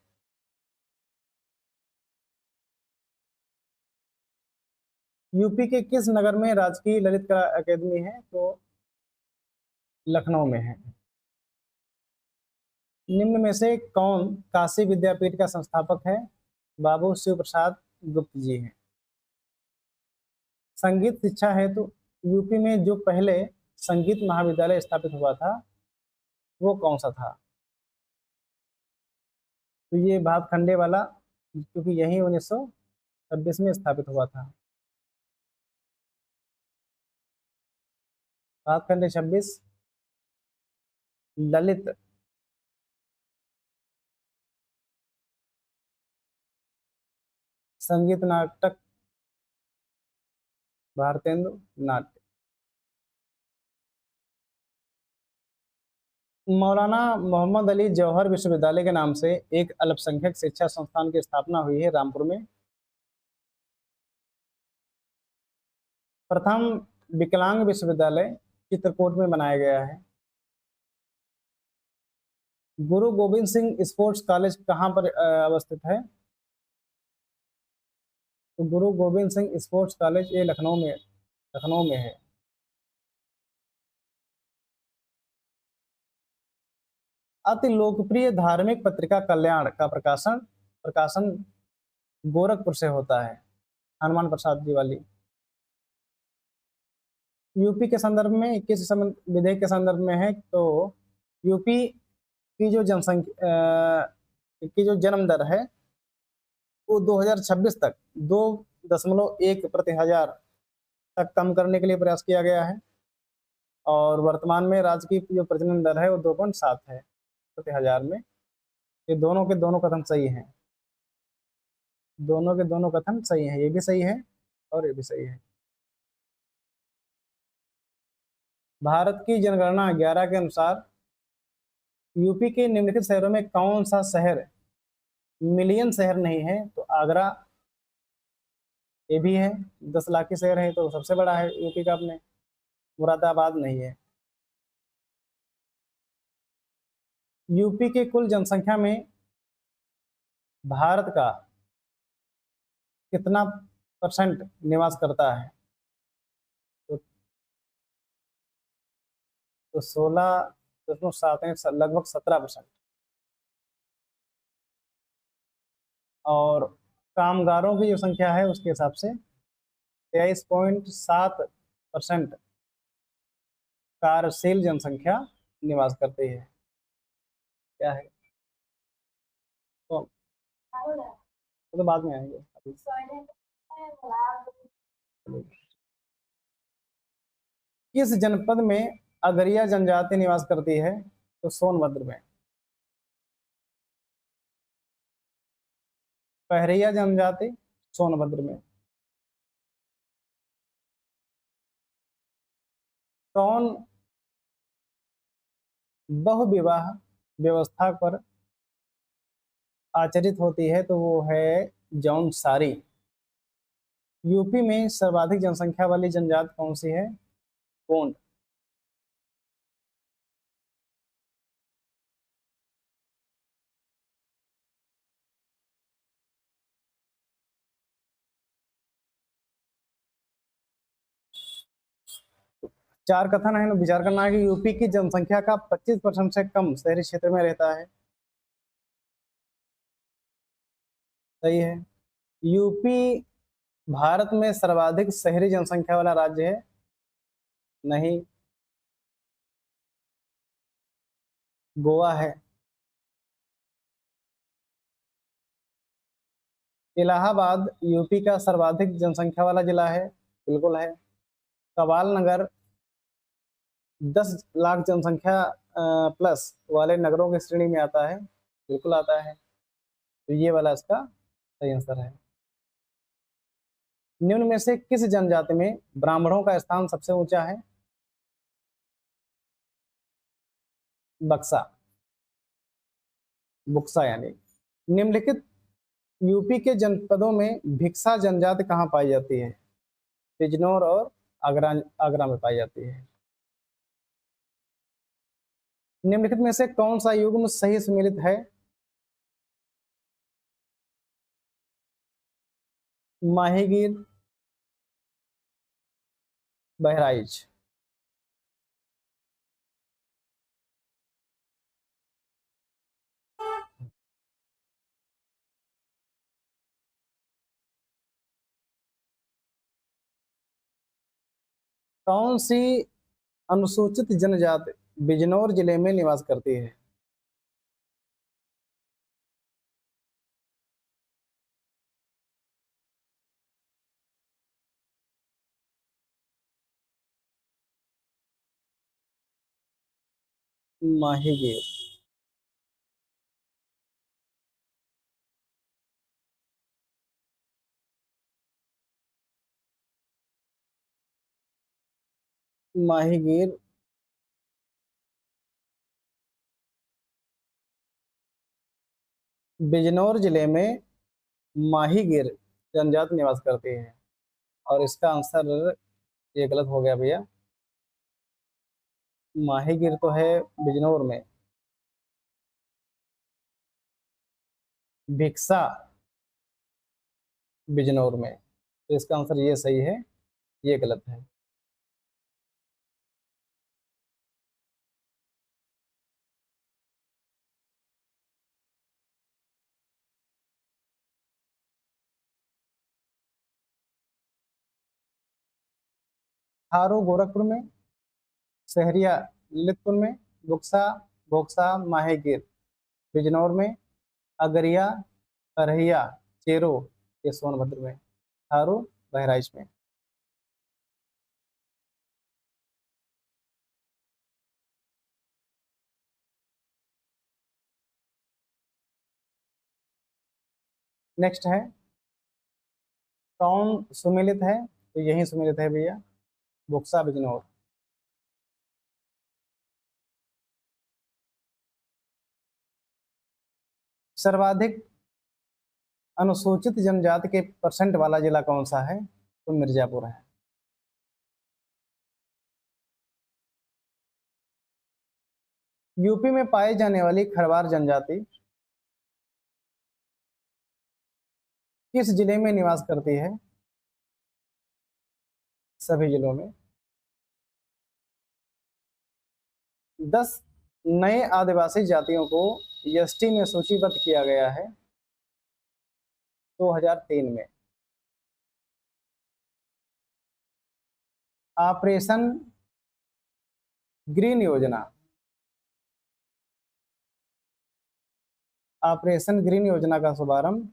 यूपी के किस नगर में राजकीय ललित कला अकेदमी है? तो लखनऊ में है। निम्न में से कौन काशी विद्यापीठ का संस्थापक है? बाबू शिव प्रसाद गुप्त जी हैं। संगीत शिक्षा हेतु यूपी में जो पहले संगीत महाविद्यालय स्थापित हुआ था वो कौन सा था? तो ये भातखंडे वाला, क्योंकि यही 1926 में स्थापित हुआ था। भातखंडे 26 ललित संगीत नाटक भारतेंदु नाट्य। मौलाना मोहम्मद अली जौहर विश्वविद्यालय के नाम से एक अल्पसंख्यक शिक्षा संस्थान की स्थापना हुई है रामपुर में। प्रथम विकलांग विश्वविद्यालय चित्रकूट में बनाया गया है। गुरु गोविंद सिंह स्पोर्ट्स कॉलेज कहाँ पर अवस्थित है? तो गुरु गोविंद सिंह स्पोर्ट्स कॉलेज ये लखनऊ में है। अति लोकप्रिय धार्मिक पत्रिका कल्याण का प्रकाशन प्रकाशन गोरखपुर से होता है, हनुमान प्रसाद जी वाली। यूपी के संदर्भ में विधेयक के संदर्भ में है, तो यूपी की जो जनसंख्या की जो जन्म दर है वो 2026 तक 2.1 प्रति हजार तक कम करने के लिए प्रयास किया गया है, और वर्तमान में राज्य की जो प्रजनन दर है वो 2.7 है प्रति हजार में। ये दोनों के दोनों कथन सही हैं, दोनों के दोनों कथन सही हैं, ये भी सही है और ये भी सही है। भारत की जनगणना 11 के अनुसार यूपी के निम्नलिखित शहरों में कौन सा शहर मिलियन शहर नहीं है? तो आगरा ये भी है, 10 लाख की शहर है तो सबसे बड़ा है यूपी का। अपने मुरादाबाद नहीं है। यूपी के कुल जनसंख्या में भारत का कितना % निवास करता है? तो, 16.7 है, लगभग 17%। और कामगारों की जो संख्या है उसके हिसाब से 23.7% कार्यशील जनसंख्या निवास करती है। क्या है? तो, तो बाद में आएंगे अभी। किस जनपद में अगरिया जनजाति निवास करती है? तो सोनभद्र में। पहरिया जनजाति सोनभद्र में। कौन बहुविवाह व्यवस्था पर आचरित होती है? तो वो है जौनसारी। यूपी में सर्वाधिक जनसंख्या वाली जनजाति कौन सी है? गोंड। चार कथन है, विचार करना है कि यूपी की जनसंख्या का 25% से कम शहरी क्षेत्र में रहता है। सही है। यूपी भारत में सर्वाधिक शहरी जनसंख्या वाला राज्य है? नहीं, गोवा है। इलाहाबाद यूपी का सर्वाधिक जनसंख्या वाला जिला है? बिल्कुल है। कवाल नगर 10 लाख जनसंख्या प्लस वाले नगरों की श्रेणी में आता है? बिल्कुल आता है। तो ये वाला इसका सही आंसर है। निम्न में से किस जनजाति में ब्राह्मणों का स्थान सबसे ऊंचा है? बक्सा, बुक्सा यानी। निम्नलिखित यूपी के जनपदों में भिक्सा जनजाति कहाँ पाई जाती है? बिजनौर और आगरा आगरा में पाई जाती है। निम्नलिखित में से कौन सा युग्म सही सम्मिलित है? माहीगीर, बहराइच। कौन सी अनुसूचित जनजाति बिजनौर जिले में निवास करती है? माहीगीर। माहीगीर बिजनौर जिले में माहीगीर जनजाति निवास करती है, और इसका आंसर ये गलत हो गया भैया। माहीगीर तो है बिजनौर में। भिक्षा बिजनौर में। तो इसका आंसर ये सही है, ये गलत है। थारू गोरखपुर में, सहरिया ललितपुर में, बुक्सा भोक्सा माहेगिर बिजनौर में, अगरिया करहिया चेरो ये सोनभद्र में, थारू बहराइच में। नेक्स्ट है, कौन सुमेलित है? तो यही सुमेलित है भैया, बुक्सा बिजनौर। सर्वाधिक अनुसूचित जनजाति के परसेंट वाला जिला कौन सा है? तो मिर्जापुर है। यूपी में पाई जाने वाली खरवार जनजाति किस जिले में निवास करती है? सभी जिलों में। 10 नए आदिवासी जातियों को एसटी में सूचीबद्ध किया गया है 2003 में। ऑपरेशन ग्रीन योजना, ऑपरेशन ग्रीन योजना का शुभारंभ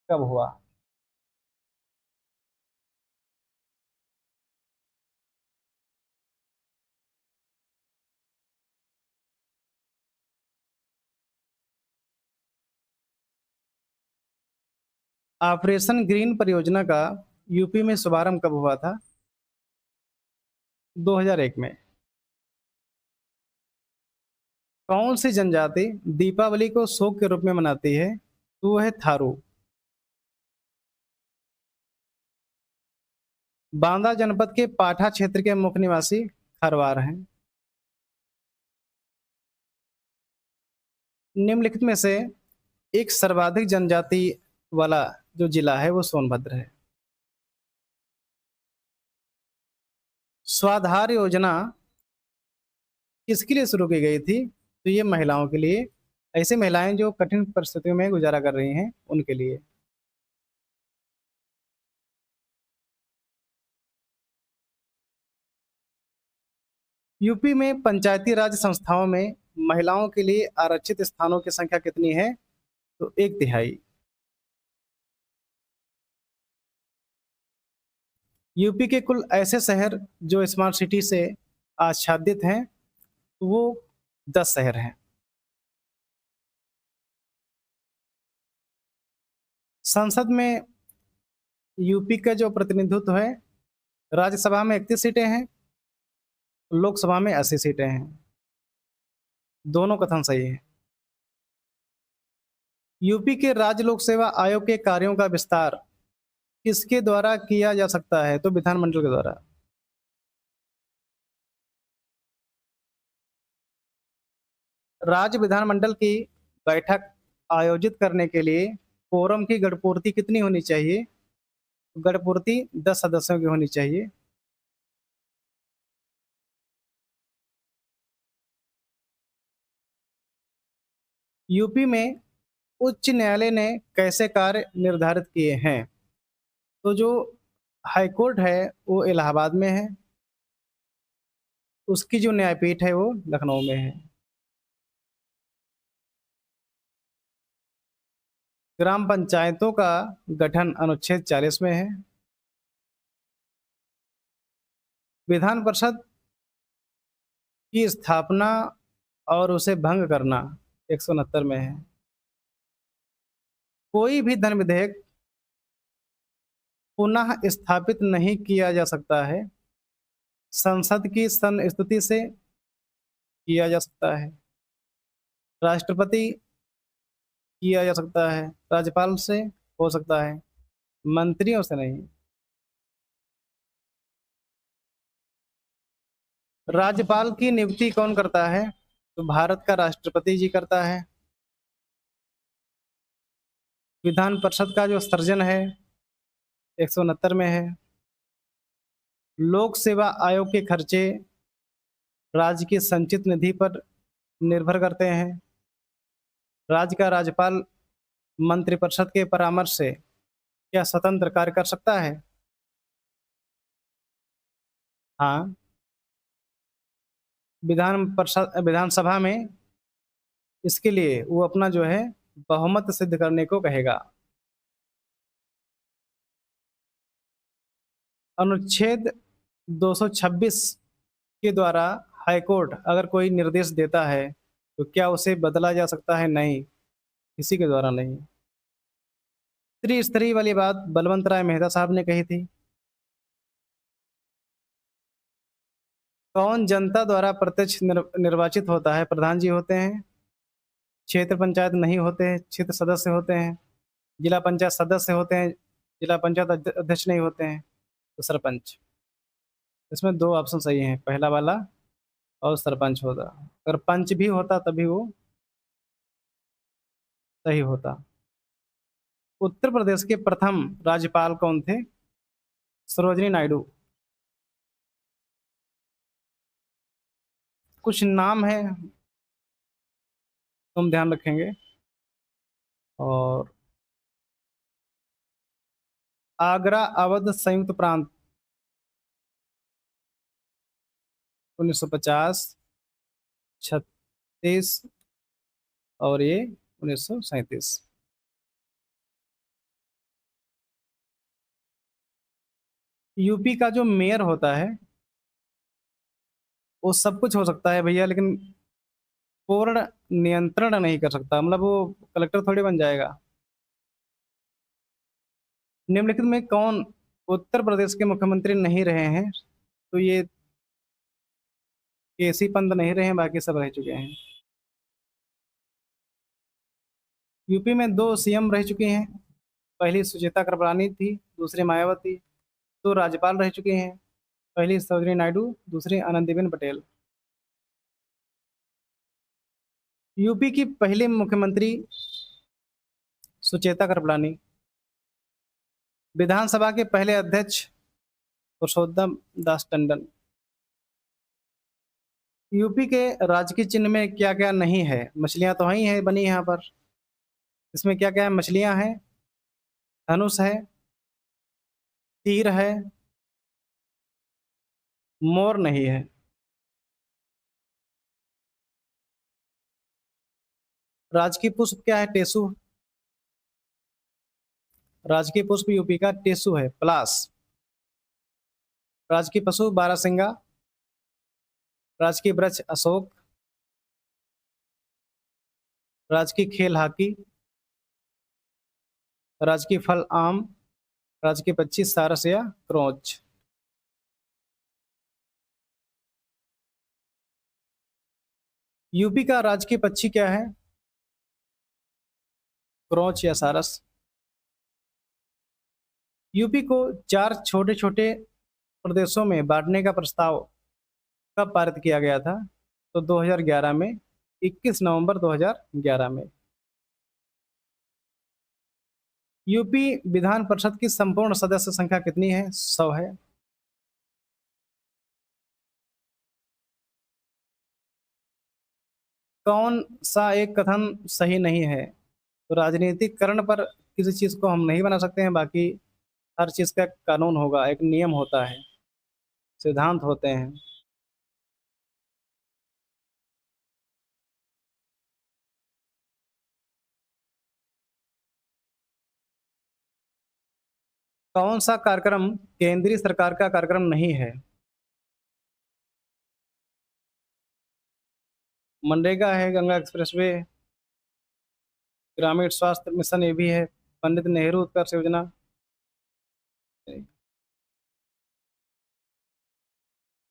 कब हुआ? ऑपरेशन ग्रीन परियोजना का यूपी में शुभारंभ कब हुआ था? 2001 में। कौन सी जनजाति दीपावली को शोक के रूप में मनाती है? तो वो है थारू। बांदा जनपद के पाठा क्षेत्र के मुख्य निवासी खरवार हैं। निम्नलिखित में से एक सर्वाधिक जनजाति वाला जो जिला है वो सोनभद्र है। स्वाधार योजना किसके लिए शुरू की गई थी? तो ये महिलाओं के लिए, ऐसी महिलाएं जो कठिन परिस्थितियों में गुजारा कर रही हैं उनके लिए। यूपी में पंचायती राज संस्थाओं में महिलाओं के लिए आरक्षित स्थानों की संख्या कितनी है? तो 1/3। यूपी के कुल ऐसे शहर जो स्मार्ट सिटी से आच्छादित हैं, तो वो 10 शहर हैं। संसद में यूपी का जो प्रतिनिधित्व है, राज्यसभा में 31 सीटें हैं, लोकसभा में 80 सीटें हैं। दोनों कथन सही है। यूपी के राज्य लोक सेवा आयोग के कार्यों का विस्तार किसके द्वारा किया जा सकता है? तो विधानमंडल के द्वारा। राज्य विधानमंडल की बैठक आयोजित करने के लिए कोरम की गणपूर्ति कितनी होनी चाहिए? गणपूर्ति 10 सदस्यों की होनी चाहिए। यूपी में उच्च न्यायालय ने कैसे कार्य निर्धारित किए हैं? तो जो हाईकोर्ट है वो इलाहाबाद में है, उसकी जो न्यायपीठ है वो लखनऊ में है। ग्राम पंचायतों का गठन अनुच्छेद 40 में है। विधान परिषद की स्थापना और उसे भंग करना 169 में है। कोई भी धन विधेयक पुनः स्थापित नहीं किया जा सकता है, संसद की संस्तुति से किया जा सकता है, राष्ट्रपति किया जा सकता है, राज्यपाल से हो सकता है, मंत्रियों से नहीं। राज्यपाल की नियुक्ति कौन करता है? तो भारत का राष्ट्रपति जी करता है। विधान परिषद का जो सृजन है 169 में है। लोक सेवा आयोग के खर्चे राज्य की संचित निधि पर निर्भर करते हैं। राज्य का राज्यपाल मंत्रिपरिषद के परामर्श से क्या स्वतंत्र कार्य कर सकता है? हाँ, विधानसभा में इसके लिए वो अपना जो है बहुमत सिद्ध करने को कहेगा। अनुच्छेद 226 के द्वारा हाईकोर्ट अगर कोई निर्देश देता है तो क्या उसे बदला जा सकता है? नहीं, किसी के द्वारा नहीं। त्रिस्तरीय वाली बात बलवंत राय मेहता साहब ने कही थी। कौन जनता द्वारा प्रत्यक्ष निर्वाचित होता है? प्रधान जी होते हैं। क्षेत्र पंचायत नहीं होते हैं, क्षेत्र सदस्य होते हैं। जिला पंचायत सदस्य होते हैं, जिला पंचायत अध्यक्ष नहीं होते हैं। तो सरपंच। इसमें दो ऑप्शन सही हैं, पहला वाला और सरपंच होता। अगर पंच भी होता तभी वो सही होता। उत्तर प्रदेश के प्रथम राज्यपाल कौन थे? सरोजिनी नायडू। कुछ नाम है तुम ध्यान रखेंगे। और आगरा अवध संयुक्त प्रांत 1950, 36 और ये 1937। यूपी का जो मेयर होता है वो सब कुछ हो सकता है भैया, लेकिन पूर्ण नियंत्रण नहीं कर सकता। मतलब वो कलेक्टर थोड़ी बन जाएगा। निम्नलिखित में कौन उत्तर प्रदेश के मुख्यमंत्री नहीं रहे हैं? तो ये केसी पंत नहीं रहे हैं, बाकी सब रह चुके हैं। यूपी में दो सीएम रह चुके हैं। पहली सुचेता कृपलानी थी, दूसरी मायावती। दो राज्यपाल रह चुके हैं, पहली सरोजिनी नायडू, दूसरी आनंदीबेन पटेल। यूपी की पहली मुख्यमंत्री सुचेता कृपलानी। विधानसभा के पहले अध्यक्ष पुरुषोत्तम दास टंडन। यूपी के राजकीय चिन्ह में क्या क्या नहीं है? मछलियां तो ही है बनी यहाँ पर। इसमें क्या क्या है? मछलियां हैं, धनुष है, तीर है, मोर नहीं है। राजकीय पुष्प क्या है? टेसु। राजकीय पुष्प यूपी का टेसु है, पलास। राजकीय पशु बारहसिंगा। राजकीय वृक्ष अशोक। राजकीय खेल हॉकी। राजकीय फल आम। राजकीय पक्षी सारस या क्रोच। यूपी का राजकीय पक्षी क्या है? क्रोच या सारस। यूपी को चार छोटे छोटे प्रदेशों में बांटने का प्रस्ताव कब पारित किया गया था? तो 2011 में, 21 नवंबर 2011 में। यूपी विधान परिषद की संपूर्ण सदस्य संख्या कितनी है? 100 है। कौन सा एक कथन सही नहीं है? तो राजनीतिकरण पर किसी चीज को हम नहीं बना सकते हैं, बाकी हर चीज का कानून होगा, एक नियम होता है, सिद्धांत होते हैं। कौन सा कार्यक्रम केंद्रीय सरकार का कार्यक्रम नहीं है? मनरेगा है, गंगा एक्सप्रेसवे, ग्रामीण स्वास्थ्य मिशन ये भी है, पंडित नेहरू उत्कर्ष योजना।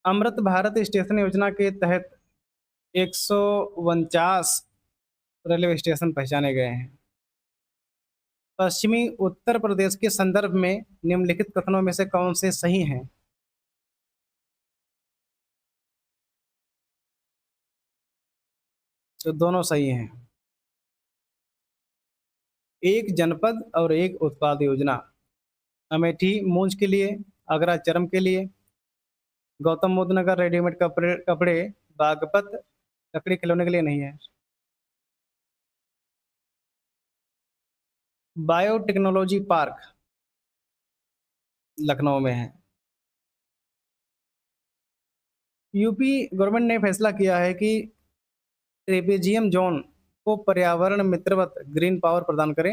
अमृत भारत स्टेशन योजना के तहत 149 रेलवे स्टेशन पहचाने गए हैं। पश्चिमी उत्तर प्रदेश के संदर्भ में निम्नलिखित कथनों में से कौन से सही हैं? तो दोनों सही हैं। एक जनपद और एक उत्पाद योजना। अमेठी मूंज के लिए, आगरा चरम के लिए, गौतम बुद्ध नगर रेडीमेड कपड़े कपड़े, बागपत लकड़ी खिलौने के लिए नहीं है। बायोटेक्नोलॉजी पार्क लखनऊ में है। यूपी गवर्नमेंट ने फैसला किया है कि ट्रेपेजियम जोन को पर्यावरण मित्रवत ग्रीन पावर प्रदान करें।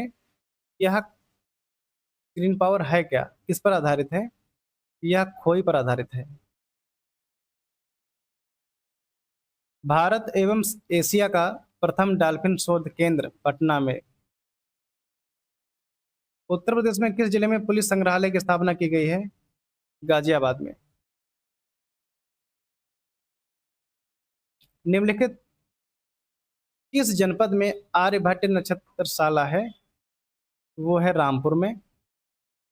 यह ग्रीन पावर है क्या, किस पर आधारित है? यह खोई पर आधारित है। भारत एवं एशिया का प्रथम डॉल्फिन शोध केंद्र पटना में। उत्तर प्रदेश में किस जिले में पुलिस संग्रहालय की स्थापना की गई है? गाजियाबाद में। निम्नलिखित किस जनपद में आर्यभट्ट नक्षत्रशाला है? वो है रामपुर में।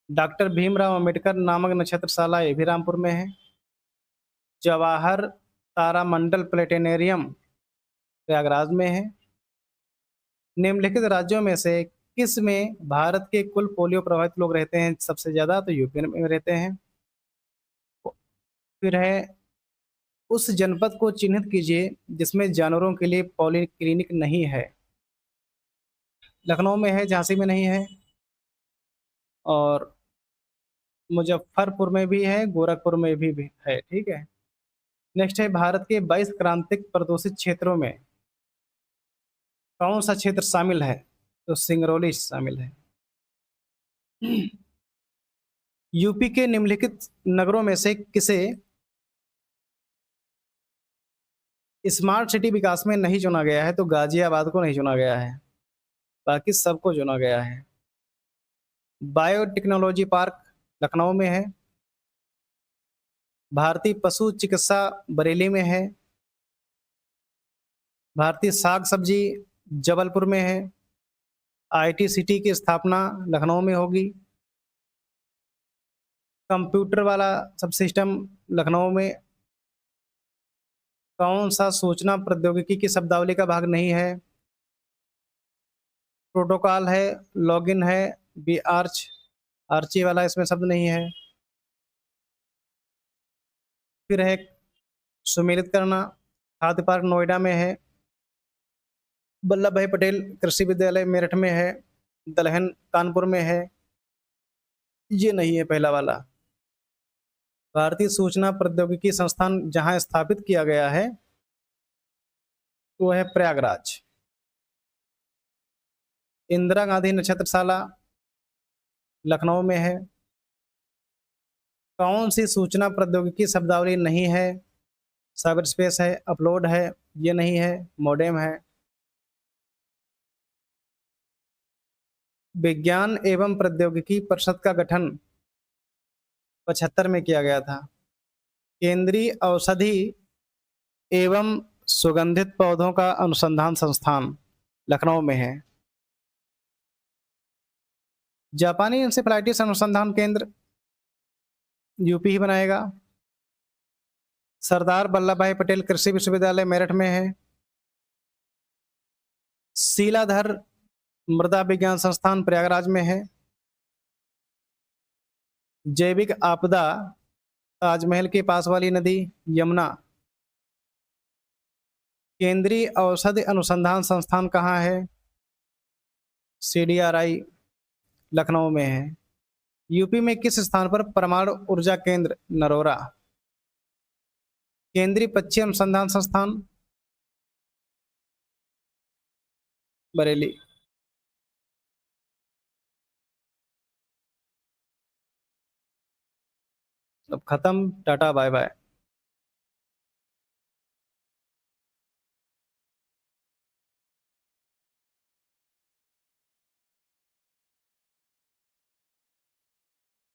डॉक्टर भीमराव अंबेडकर नामक नक्षत्रशाला ये भी रामपुर में है। जवाहर तारामंडल प्लेनेटेरियम प्रयागराज में है। निम्नलिखित राज्यों में से किस में भारत के कुल पोलियो प्रभावित लोग रहते हैं सबसे ज्यादा? तो यूपी में रहते हैं। फिर है उस जनपद को चिन्हित कीजिए जिसमें जानवरों के लिए पॉली क्लिनिक नहीं है। लखनऊ में है, झांसी में नहीं है, और मुजफ्फरपुर में भी है, गोरखपुर में भी है। ठीक है। नेक्स्ट है भारत के 22 क्रांतिक प्रदूषित क्षेत्रों में कौन सा क्षेत्र शामिल है? तो सिंगरौली शामिल है। यूपी के निम्नलिखित नगरों में से किसे स्मार्ट सिटी विकास में नहीं चुना गया है? तो गाजियाबाद को नहीं चुना गया है, बाकी सबको चुना गया है। बायोटेक्नोलॉजी पार्क लखनऊ में है। भारतीय पशु चिकित्सा बरेली में है। भारतीय साग सब्जी जबलपुर में है। आईटी सिटी की स्थापना लखनऊ में होगी। कंप्यूटर वाला सब सिस्टम लखनऊ में। कौन सा सूचना प्रौद्योगिकी की शब्दावली का भाग नहीं है? प्रोटोकॉल है, लॉगिन है, बी आर्च आर्ची वाला इसमें शब्द नहीं है। फिर है सुमेलित करना, खाद्य पार्क नोएडा में है। वल्लभ भाई पटेल कृषि विद्यालय मेरठ में है। दलहन कानपुर में है। ये नहीं है पहला वाला। भारतीय सूचना प्रौद्योगिकी संस्थान जहां स्थापित किया गया है वो है प्रयागराज। इंदिरा गांधी नक्षत्रशाला लखनऊ में है। कौन सी सूचना प्रौद्योगिकी शब्दावली नहीं है? साइबर स्पेस है, अपलोड है, ये नहीं है, मॉडेम है। विज्ञान एवं प्रौद्योगिकी परिषद का गठन 75 में किया गया था। केंद्रीय औषधि एवं सुगंधित पौधों का अनुसंधान संस्थान लखनऊ में है। जापानी इंसेफेलाइटिस अनुसंधान केंद्र यूपी ही बनाएगा। सरदार वल्लभ भाई पटेल कृषि विश्वविद्यालय मेरठ में है। शीलाधर मृदा विज्ञान संस्थान प्रयागराज में है। जैविक आपदा ताजमहल के पास वाली नदी यमुना। केंद्रीय औषधि अनुसंधान संस्थान कहाँ है? CDRI लखनऊ में है। यूपी में किस स्थान पर परमाणु ऊर्जा केंद्र नरोरा? केंद्रीय पक्षी अनुसंधान संस्थान बरेली। अब खत्म, टाटा बाय बाय।